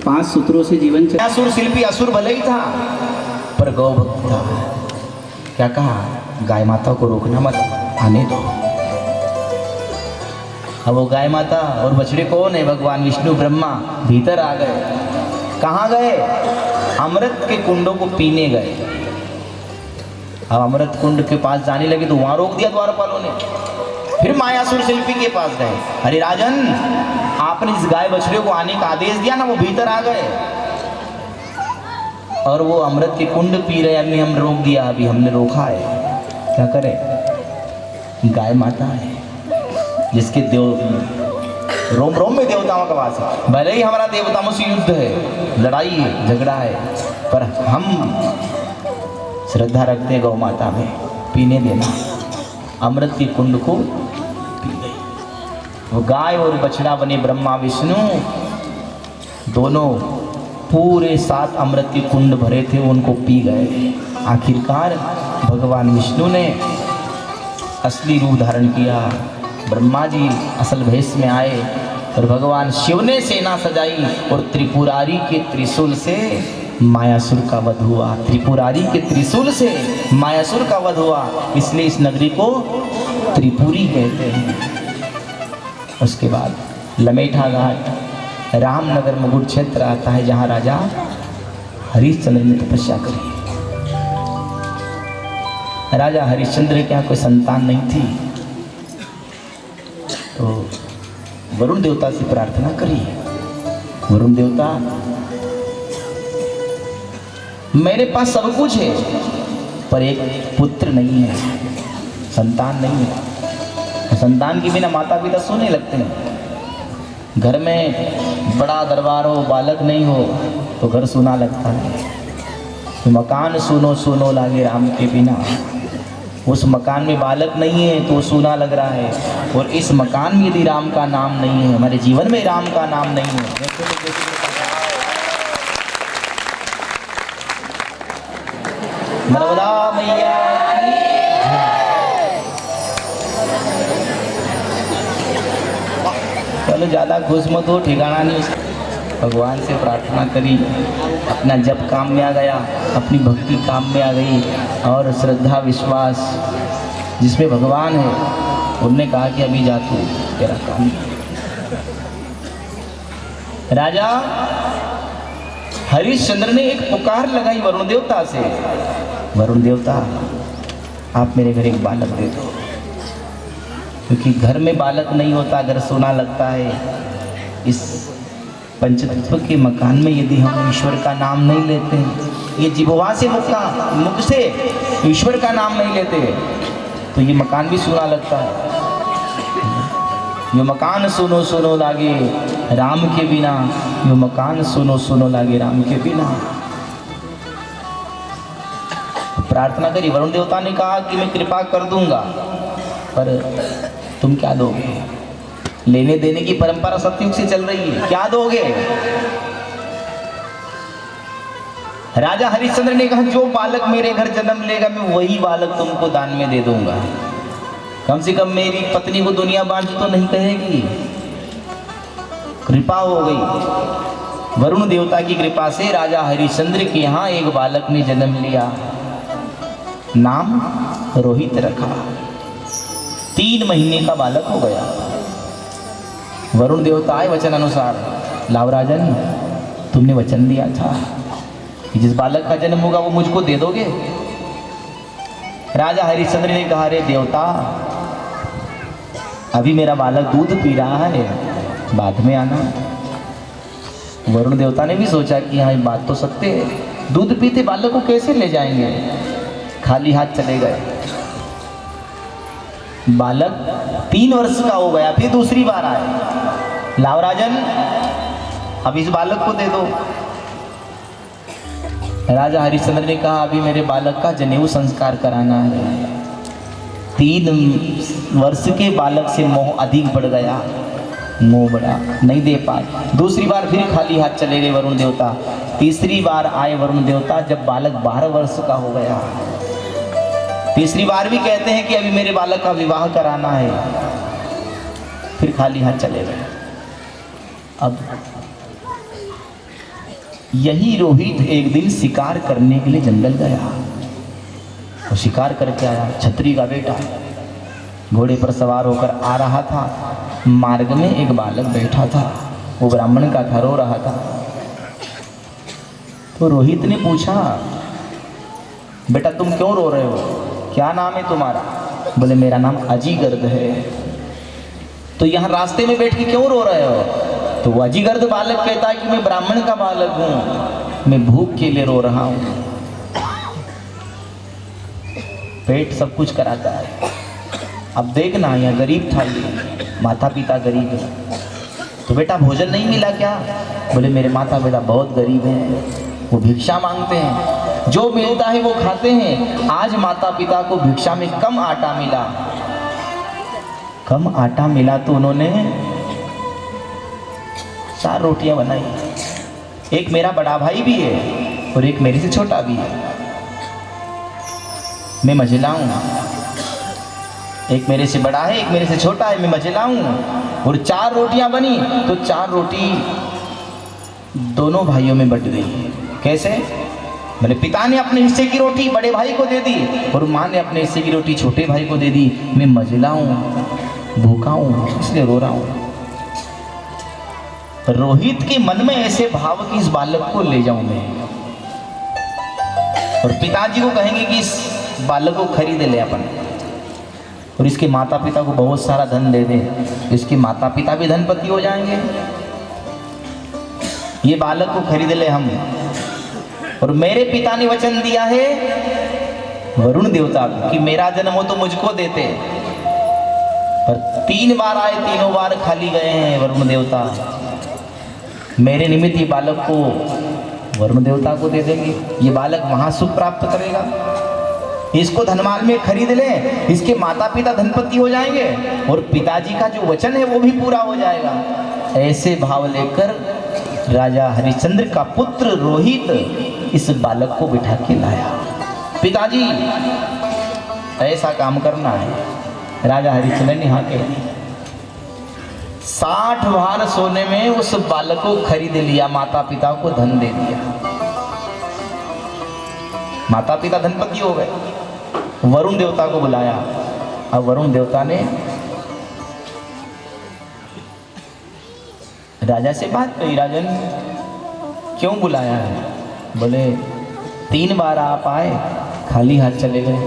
5 सूत्रों से जीवन चला। असुर शिल्पी असुर भले ही था पर गौ भक्त था। क्या कहा? गाय माता को रोकना मत, आने दो। अब वो गाय माता और बछड़े कौन है? भगवान विष्णु ब्रह्मा भीतर आ गए। कहाँ गए? अमृत के कुंडों को पीने गए। अब अमृत कुंड के पास जाने लगे तो वहां रोक दिया द्वारपालों ने। फिर मायासुर शिल्पी के पास गए। अरे राजन, आपने इस गाय बछड़े को आने का आदेश दिया ना, वो भीतर आ गए और वो अमृत के कुंड पी रहे। अभी हम रोक दिया, अभी हमने रोका है। क्या करे? गाय माता है जिसके रोम रोम में देवताओं का वास है। भले ही हमारा देवताओं से युद्ध है, लड़ाई है, झगड़ा है, पर हम श्रद्धा रखते हैं गौ माता में। पीने देना। अमृत के कुंड को पी गई। वो गाय और बछड़ा बने ब्रह्मा विष्णु दोनों। पूरे 7 अमृत के कुंड भरे थे, उनको पी गए। आखिरकार भगवान विष्णु ने असली रूप धारण किया। ब्रह्मा जी असल भेष में आए और भगवान शिव ने सेना सजाई और त्रिपुरारी के त्रिशूल से मायासुर का वध हुआ। त्रिपुरारी के त्रिशूल से मायासुर का वध हुआ, इसलिए इस नगरी को त्रिपुरी कहते हैं। उसके बाद लमेठा घाट रामनगर मुगुर क्षेत्र आता है, जहाँ राजा हरिश्चंद्र ने तपस्या करी। राजा हरिश्चंद्र के यहाँ कोई संतान नहीं थी, तो वरुण देवता से प्रार्थना करी। वरुण देवता, मेरे पास सब कुछ है पर एक पुत्र नहीं है, संतान नहीं है। संतान के बिना माता पिता सोने लगते हैं। घर में बड़ा दरबार हो, बालक नहीं हो तो घर सुना लगता है। तो मकान सुनो सुनो लागे राम के बिना। उस मकान में बालक नहीं है तो सुना लग रहा है, और इस मकान में यदि राम का नाम नहीं है, हमारे जीवन में राम का नाम नहीं है। नर्मदा मैया चलो ज़्यादा खुश मत हो, ठिकाना नहीं। भगवान से प्रार्थना करी, अपना जप काम में आ गया, अपनी भक्ति काम में आ गई, और श्रद्धा विश्वास जिसमें भगवान है उनने कहा कि अभी जा तू, तेरा काम। राजा हरिश्चंद्र ने एक पुकार लगाई वरुण देवता से, वरुण देवता आप मेरे घर एक बालक दे दो, क्योंकि घर में बालक नहीं होता, घर सोना लगता है। इस पंचतत्व के मकान में यदि हम ईश्वर का नाम नहीं लेते, ये जिह्वा से मुख से ईश्वर का नाम नहीं लेते, तो ये मकान भी सुना लगता है। यो मकान सुनो सुनो लागे राम के बिना, यो मकान सुनो सुनो लागे राम के बिना। प्रार्थना करी। वरुण देवता ने कहा कि मैं कृपा कर दूंगा, पर तुम क्या दोगे? लेने देने की परंपरा सतयुग से चल रही है, क्या दोगे? राजा हरिश्चंद्र ने कहा जो बालक मेरे घर जन्म लेगा मैं वही बालक तुमको दान में दे दूंगा। कम से कम मेरी पत्नी को दुनिया बांट तो नहीं कहेगी। कृपा हो गई। वरुण देवता की कृपा से राजा हरिश्चंद्र के यहाँ एक बालक ने जन्म लिया, नाम रोहित रखा। 3 महीने का बालक हो गया। वरुण देवता आए वचन अनुसार, लाव राजन, तुमने वचन दिया था कि जिस बालक का जन्म होगा वो मुझको दे दोगे। राजा हरिश्चंद्र ने कहा, रे देवता, अभी मेरा बालक दूध पी रहा है, बाद में आना। वरुण देवता ने भी सोचा कि हाँ, ये बात तो सत्य है, दूध पीते बालक को कैसे ले जाएंगे। खाली हाथ चले गए। बालक 3 वर्ष का हो गया, फिर दूसरी बार आए, लाव राजन, अब इस बालक को दे दो। राजा हरिश्चंद्र ने कहा, अभी मेरे बालक का जनेऊ संस्कार कराना है। 3 वर्ष के बालक से मोह अधिक बढ़ गया, मोह बढ़ा, नहीं दे पाए। दूसरी बार फिर खाली हाथ चले गए वरुण देवता। तीसरी बार आए वरुण देवता जब बालक 12 वर्ष का हो गया। तीसरी बार भी कहते हैं कि अभी मेरे बालक का विवाह कराना है, फिर खाली हाथ चले गए। अब यही रोहित एक दिन शिकार करने के लिए जंगल गया। वो शिकार करके आया, छत्री का बेटा घोड़े पर सवार होकर आ रहा था। मार्ग में एक बालक बैठा था, वो ब्राह्मण का था, रो रहा था। तो रोहित ने पूछा, बेटा तुम क्यों रो रहे हो, क्या नाम है तुम्हारा? बोले, मेरा नाम अजीगर्द है। तो यहाँ रास्ते में बैठ के क्यों रो रहे हो? तो वो अजीगर्द बालक कहता है कि मैं ब्राह्मण का बालक हूँ, मैं भूख के लिए रो रहा हूँ। पेट सब कुछ कराता है। अब देखना, यहाँ गरीब था, ये माता पिता गरीब है, तो बेटा भोजन नहीं मिला क्या? बोले, मेरे माता पिता बहुत गरीब हैं, वो भिक्षा मांगते हैं, जो मिलता है वो खाते हैं। आज माता पिता को भिक्षा में कम आटा मिला, कम आटा मिला तो उन्होंने 4 रोटियां बनाई। एक मेरा बड़ा भाई भी है और एक मेरे से छोटा भी है, मैं मझिला हूँ। एक मेरे से बड़ा है, एक मेरे से छोटा है, मैं मझिला हूँ। और 4 रोटियां बनी तो 4 रोटी दोनों भाइयों में बट गई। कैसे? मेरे पिता ने अपने हिस्से की रोटी बड़े भाई को दे दी और माँ ने अपने हिस्से की रोटी छोटे भाई को दे दी। मैं मझिला हूँ, भूखा हूँ, इसलिए रो रहा हूँ। रोहित के मन में ऐसे भाव कि इस बालक को ले जाऊं मैं, और पिताजी को कहेंगे कि इस बालक को खरीद ले अपन, और इसके माता पिता को बहुत सारा धन दे दे, इसके माता पिता भी धनपति हो जाएंगे। ये बालक को खरीद ले हम। और मेरे पिता ने वचन दिया है वरुण देवता को कि मेरा जन्म हो तो मुझको देते, पर 3 बार आए, तीनों बार खाली गए हैं वरुण देवता। मेरे निमित्त ये बालक को वरुण देवता को दे देंगे, ये बालक महासुख प्राप्त करेगा। इसको धनमाल में खरीद ले, इसके माता पिता धनपति हो जाएंगे और पिताजी का जो वचन है वो भी पूरा हो जाएगा। ऐसे भाव लेकर राजा हरिश्चंद्र का पुत्र रोहित इस बालक को बिठा के लाया। पिताजी ऐसा काम करना है। राजा हरिश्चंद्र ने हाँ कह दिया। 60 भार सोने में उस बालक को खरीद लिया, माता पिता को धन दे दिया, माता पिता धनपति हो गए। वरुण देवता को बुलाया। अब वरुण देवता ने राजा से बात कही, राजन क्यों बुलाया है? बोले 3 बार आप आए, खाली हाथ चले गए,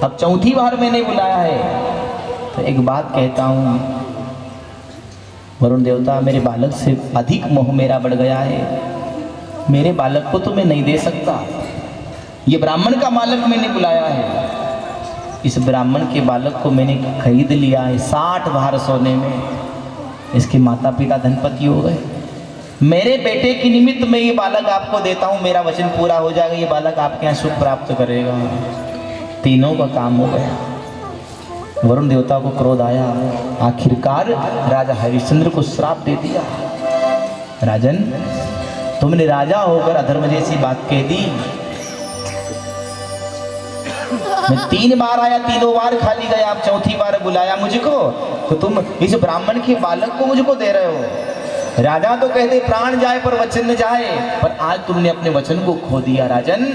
अब 4थी बार मैंने बुलाया है तो एक बात कहता हूँ वरुण देवता, मेरे बालक से अधिक मोह मेरा बढ़ गया है, मेरे बालक को तो मैं नहीं दे सकता। ये ब्राह्मण का बालक मैंने बुलाया है, इस ब्राह्मण के बालक को मैंने खरीद लिया है 60 भार सोने में, इसके माता पिता धनपति हो गए। मेरे बेटे के निमित्त मैं ये बालक आपको देता हूँ, मेरा वचन पूरा हो जाएगा, ये बालक आपके यहाँ सुख प्राप्त करेगा। तीनों का काम हो गया। वरुण देवता को क्रोध आया, आखिरकार राजा हरिश्चंद्र को श्राप दे दिया। राजन, तुमने राजा होकर अधर्म जैसी बात कह दी। मैं 3 बार आया, तीनों बार खाली गया, आप 4थी बार बुलाया मुझको, तो तुम इस ब्राह्मण के बालक को मुझको दे रहे हो। राजा तो कहते प्राण जाए पर वचन न जाए, पर आज तुमने अपने वचन को खो दिया राजन।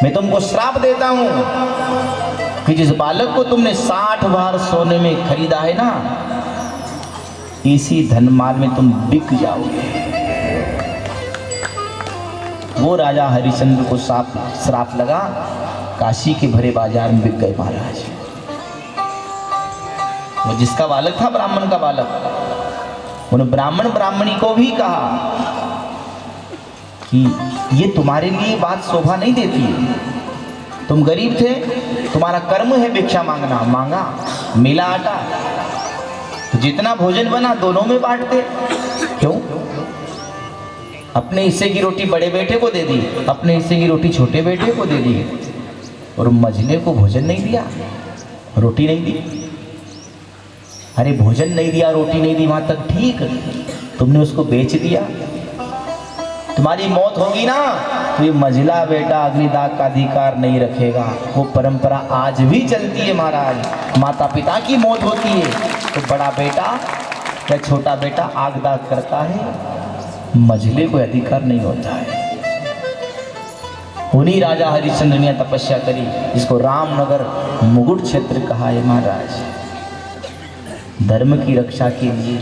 मैं तुमको श्राप देता हूं कि जिस बालक को तुमने 60 बार सोने में खरीदा है ना, इसी धनमाल में तुम बिक जाओगे। वो राजा हरिश्चंद्र को श्राप लगा, काशी के भरे बाजार में बिक गए महाराज। वो जिसका बालक था ब्राह्मण का बालक, उन्होंने ब्राह्मणी को भी कहा कि ये तुम्हारे लिए बात शोभा नहीं देती है। तुम गरीब थे, तुम्हारा कर्म है भिक्षा मांगना, मांगा, मिला आटा, तो जितना भोजन बना दोनों में बांटते। क्यों? अपने हिस्से की रोटी बड़े बेटे को दे दी, अपने हिस्से की रोटी छोटे बेटे को दे दी, और मझले को भोजन नहीं दिया, रोटी नहीं दी। अरे भोजन नहीं दिया, रोटी नहीं दी, वहां तक ठीक, तुमने उसको बेच दिया। तुम्हारी मौत होगी ना तो ये मझला बेटा अग्निदाह का अधिकार नहीं रखेगा। वो परंपरा आज भी चलती है महाराज। माता पिता की मौत होती है तो बड़ा बेटा या छोटा बेटा आग दाग करता है, मझले को अधिकार नहीं होता है। उन्हीं राजा हरिश्चंद्र ने तपस्या करी, जिसको रामनगर मुगुट क्षेत्र कहा है महाराज। धर्म की रक्षा के लिए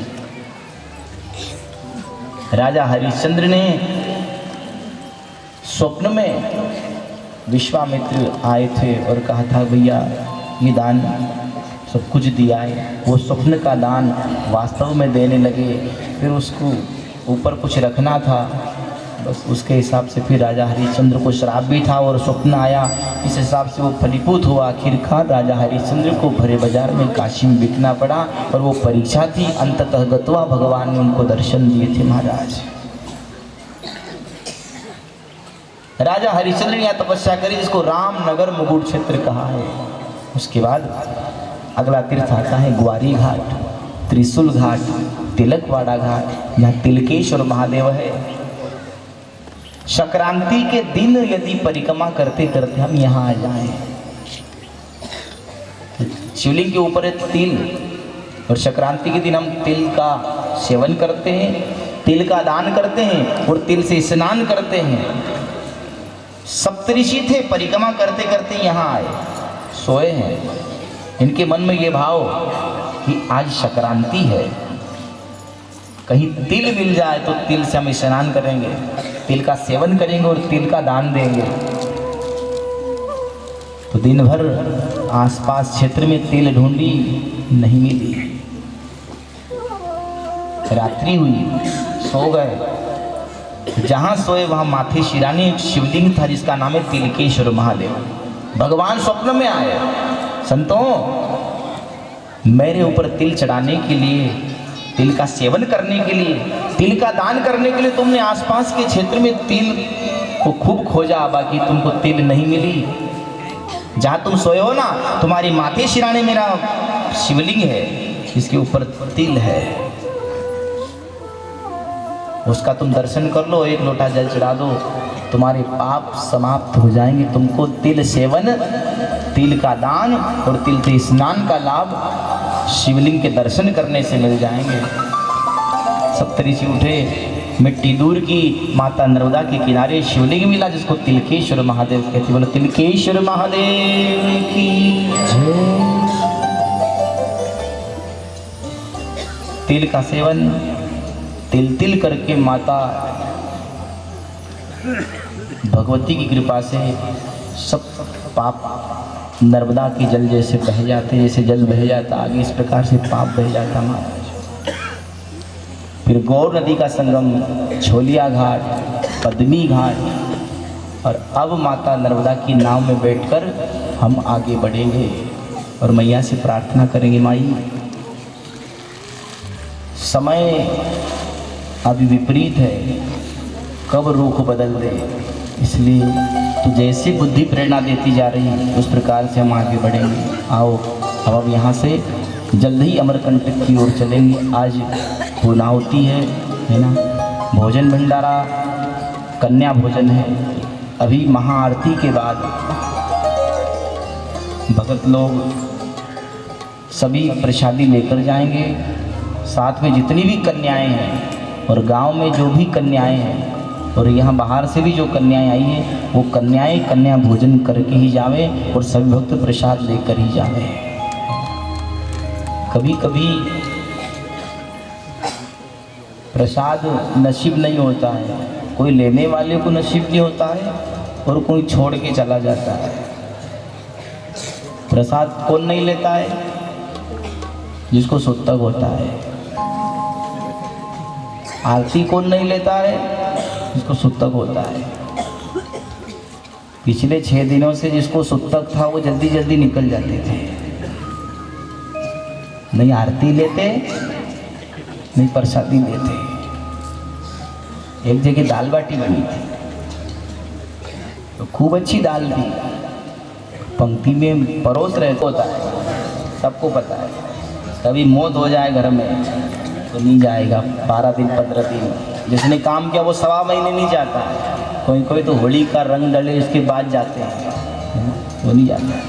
राजा हरिश्चंद्र ने स्वप्न में विश्वामित्र आए थे और कहा था भैया ये दान सब कुछ दिया है। वो स्वप्न का दान वास्तव में देने लगे, फिर उसको ऊपर कुछ रखना था, बस उसके हिसाब से फिर राजा हरिश्चंद्र को श्राप भी था और स्वप्न आया, इस हिसाब से वो फलीभूत हुआ। आखिरकार राजा हरिश्चंद्र को भरे बाजार में काशी में बिकना पड़ा, और वो परीक्षा थी। अंततः गत्वा भगवान ने उनको दर्शन दिए थे महाराज। राजा हरिश्चंद्र ने यहाँ तपस्या करी, जिसको रामनगर मुगुट क्षेत्र कहा है। उसके बाद अगला तीर्थ आता है ग्वारी घाट, त्रिशूल घाट, तिलकवाड़ा घाट, जहाँ तिलकेश्वर महादेव है। संक्रांति के दिन यदि परिक्रमा करते करते हम यहाँ आ जाएं, शिवलिंग के ऊपर है तिल, और संक्रांति के दिन हम तिल का सेवन करते हैं, तिल का दान करते हैं और तिल से स्नान करते हैं। सप्तऋषि थे, परिक्रमा करते करते यहाँ आए, सोए हैं। इनके मन में ये भाव कि आज संक्रांति है, कहीं तिल मिल जाए तो तिल से हम स्नान करेंगे, तिल का सेवन करेंगे और तिल का दान देंगे। तो दिन भर आसपास क्षेत्र में तिल ढूंढी, नहीं मिली। रात्रि हुई, सो गए। जहां सोए वहां माथे शिराने एक शिवलिंग था, जिसका नाम है तिलकेश्वर महादेव। भगवान स्वप्न में आए, संतों मेरे ऊपर तिल चढ़ाने के लिए, तिल का सेवन करने के लिए, तिल का दान करने के लिए तुमने आसपास के क्षेत्र में तिल को खूब खोजा, बाकी तुमको तिल नहीं मिली। जहाँ तुम सोए हो ना, तुम्हारी माथे शिराने मेरा शिवलिंग है, इसके ऊपर तिल है, उसका तुम दर्शन कर लो, एक लोटा जल चढ़ा दो, तुम्हारे पाप समाप्त हो जाएंगे। तुमको तिल सेवन, तिल का दान और तिल से स्नान का लाभ शिवलिंग के दर्शन करने से मिल जाएंगे। सप्तऋषि उठे, मिट्टी दूर की, माता नर्मदा के किनारे शिवलिंग मिला, जिसको तिलकेश्वर महादेव कहते। बोलो तिलकेश्वर महादेव की जय। तिल का सेवन तिल तिल करके माता भगवती की कृपा से सब पाप नर्मदा के जल जैसे बह जाते, जैसे जल बह जाता आगे, इस प्रकार से पाप बह जाता महाराज। फिर गौर नदी का संगम, छोलिया घाट, पद्मी घाट, और अब माता नर्मदा की नाव में बैठकर हम आगे बढ़ेंगे और मैया से प्रार्थना करेंगे, माई समय अभी विपरीत है, कब रुख बदल दे, इसलिए तो जैसे बुद्धि प्रेरणा देती जा रही है उस प्रकार से हम आगे बढ़ेंगे। आओ अब यहाँ से जल्द ही अमरकंटक की ओर चलेंगे। आज पूर्णाहुति है ना, भोजन भंडारा, कन्या भोजन है। अभी महाआरती के बाद भगत लोग सभी प्रसादी लेकर जाएंगे, साथ में जितनी भी कन्याएं हैं और गांव में जो भी कन्याएं हैं और यहाँ बाहर से भी जो कन्याएं आई हैं, वो कन्याएं कन्या भोजन करके ही जावे और सभी भक्त प्रसाद लेकर ही जावे। कभी कभी प्रसाद नसीब नहीं होता है, कोई लेने वाले को नसीब नहीं होता है और कोई छोड़ के चला जाता है। प्रसाद कौन नहीं लेता है? जिसको सुतक होता है। आरती कौन नहीं लेता है? जिसको सुतक होता है। पिछले 6 दिनों से जिसको सुतक था वो जल्दी जल्दी निकल जाते थे, नहीं आरती लेते नहीं प्रसादी लेते। एक जगह दाल बाटी बनी थी तो खूब अच्छी दाल थी, पंक्ति में परोस रहे होता है, सबको पता है। कभी मौत हो जाए घर में तो नहीं जाएगा 12 दिन 15 दिन। जिसने काम किया वो 1.25 महीने नहीं जाता है। कोई कोई तो होली का रंग डले इसके बाद जाते हैं, वो नहीं जाता है।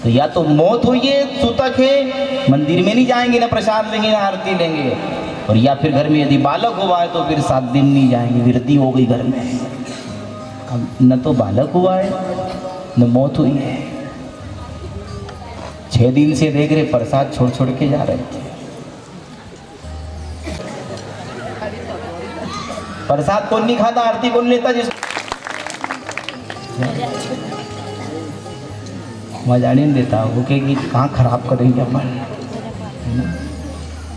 तो या तो मौत हुई है, सुतक है, मंदिर में नहीं जाएंगे, ना प्रसाद लेंगे ना आरती लेंगे। और या फिर घर में यदि बालक हुआ है तो फिर 7 दिन नहीं जाएंगे, वृद्धि हो गई घर में। अब न तो बालक हुआ है न मौत हुई है। 6 दिन से देख रहे प्रसाद छोड़ छोड़ के जा रहे थे। प्रसाद कौन नहीं खाता, आरती कौन लेता? जिस मजा नहीं देता वो कहेगी कहाँ खराब करेंगे अपन,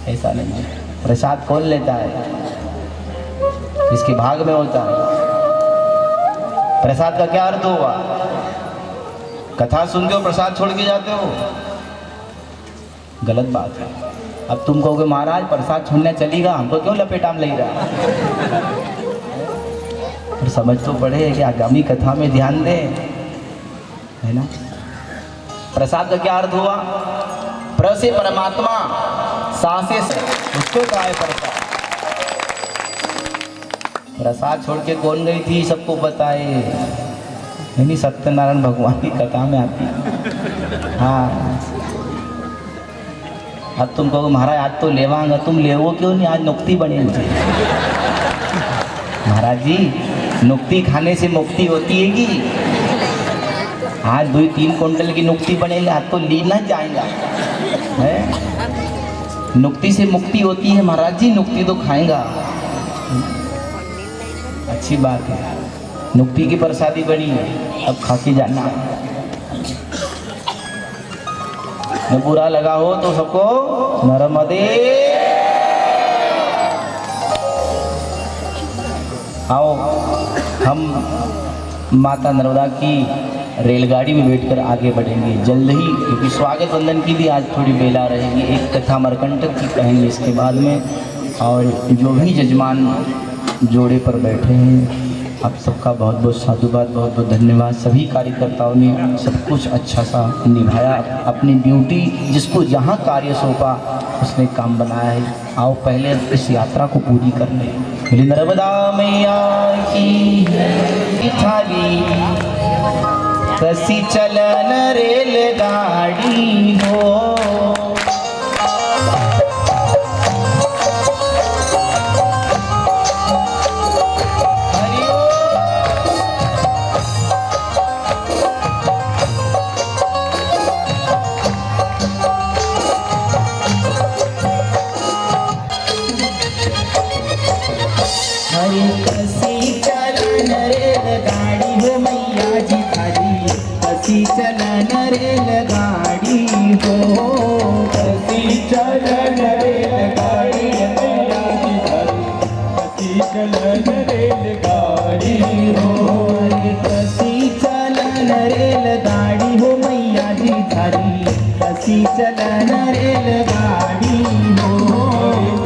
ऐसा नहीं है। प्रसाद कौन लेता है? इसके भाग में होता है। प्रसाद का क्या अर्थ हुआ? कथा सुनते हो प्रसाद छोड़ के जाते हो, गलत बात है। अब तुम कहोगे महाराज प्रसाद छोड़ने चलेगा, हमको क्यों लपेटा में ले रहा? और समझ तो पड़े कि आगामी कथा में ध्यान दे, है ना। प्रसाद का क्या अर्थ हुआ? प्र से परमात्मा, सा से उसको कहा है प्रसाद। प्रसाद छोड़ के कौन गई थी सबको पता है, नहीं सत्यनारायण भगवान की कथा में आती है। हाँ, अब तुम कहोगे महाराज आज तो लेवांगा, तुम लेवो क्यों नहीं? आज नुक्ति बनी मुझे। महाराज जी नुक्ति खाने से मुक्ति होती है कि आज 2-3 कुंटल की नुक्ति बनेगी, आज तो लीना जाएगा है। नुक्ति से मुक्ति होती है महाराज जी, नुक्ति तो खाएगा, अच्छी बात है। नुक्ति की प्रसादी बनी है, अब खा के जाना। न बुरा लगा हो तो सबको नर्मदे। आओ हम माता नर्मदा की रेलगाड़ी में बैठकर आगे बढ़ेंगे जल्द ही, क्योंकि स्वागत वंदन की भी आज थोड़ी बेला रहेगी। एक कथा मरकंटक की कहेंगे इसके बाद में। और जो भी जजमान जोड़े पर बैठे हैं आप सबका बहुत बहुत साधुवाद, बहुत बहुत धन्यवाद। सभी कार्यकर्ताओं ने सब कुछ अच्छा सा निभाया, अपनी ड्यूटी जिसको जहाँ कार्य सौंपा उसने काम बनाया है। आओ पहले इस यात्रा को पूरी करने। बोली नर्मदा मैया की थाली, कसी चलन रेलगाड़ी हो। कसी चलन रेलगाड़ी हो मैया जी थारी, कसी चलन रेलगाड़ी हो। कसी चलन रेलगाड़ी मैया जी थारी, कसी चलन रेलगाड़ी हो। कसी चलन रेलगाड़ी हो मैया जी थारी, कसी चलन रेलगाड़ी हो।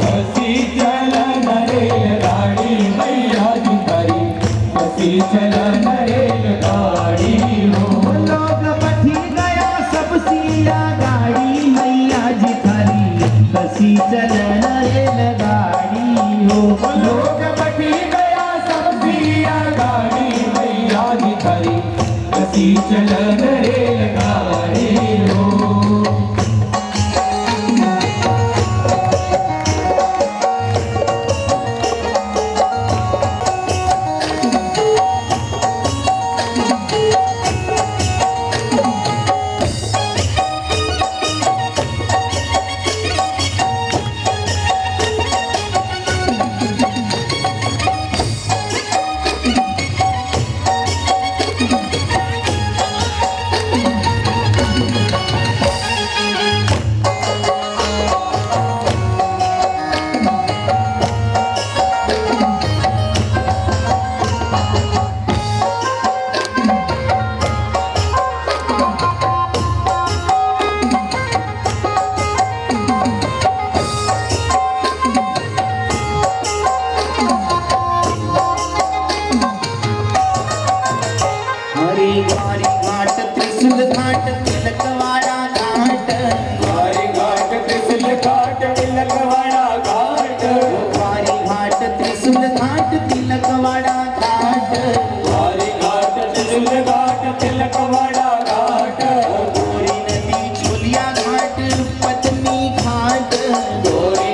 कसी चलन रेलगाड़ी मैया जी थारी, कसी चलन रेलगाड़ी हो। लोग बैठी गया सब सिया गाड़ी मैया जी थारी, कसी चलन रेलगाड़ी हो। लोग बैठी गया सब सिया गाड़ी मैया जी थारी, कसी चलन रेलगाड़ी हो। घाट तिलकवाड़ा घाट, कुंवारी घाट त्रिशूल घाट तिलकवाड़ा घाट, कुंवारी घाट त्रिशूल घाट तिलकवाड़ा घाट, कुंवारी घाट त्रिशूल घाट तिलकवाड़ा घाट, गोरी नदी झूलिया घाट पत्नी घाट, गोरी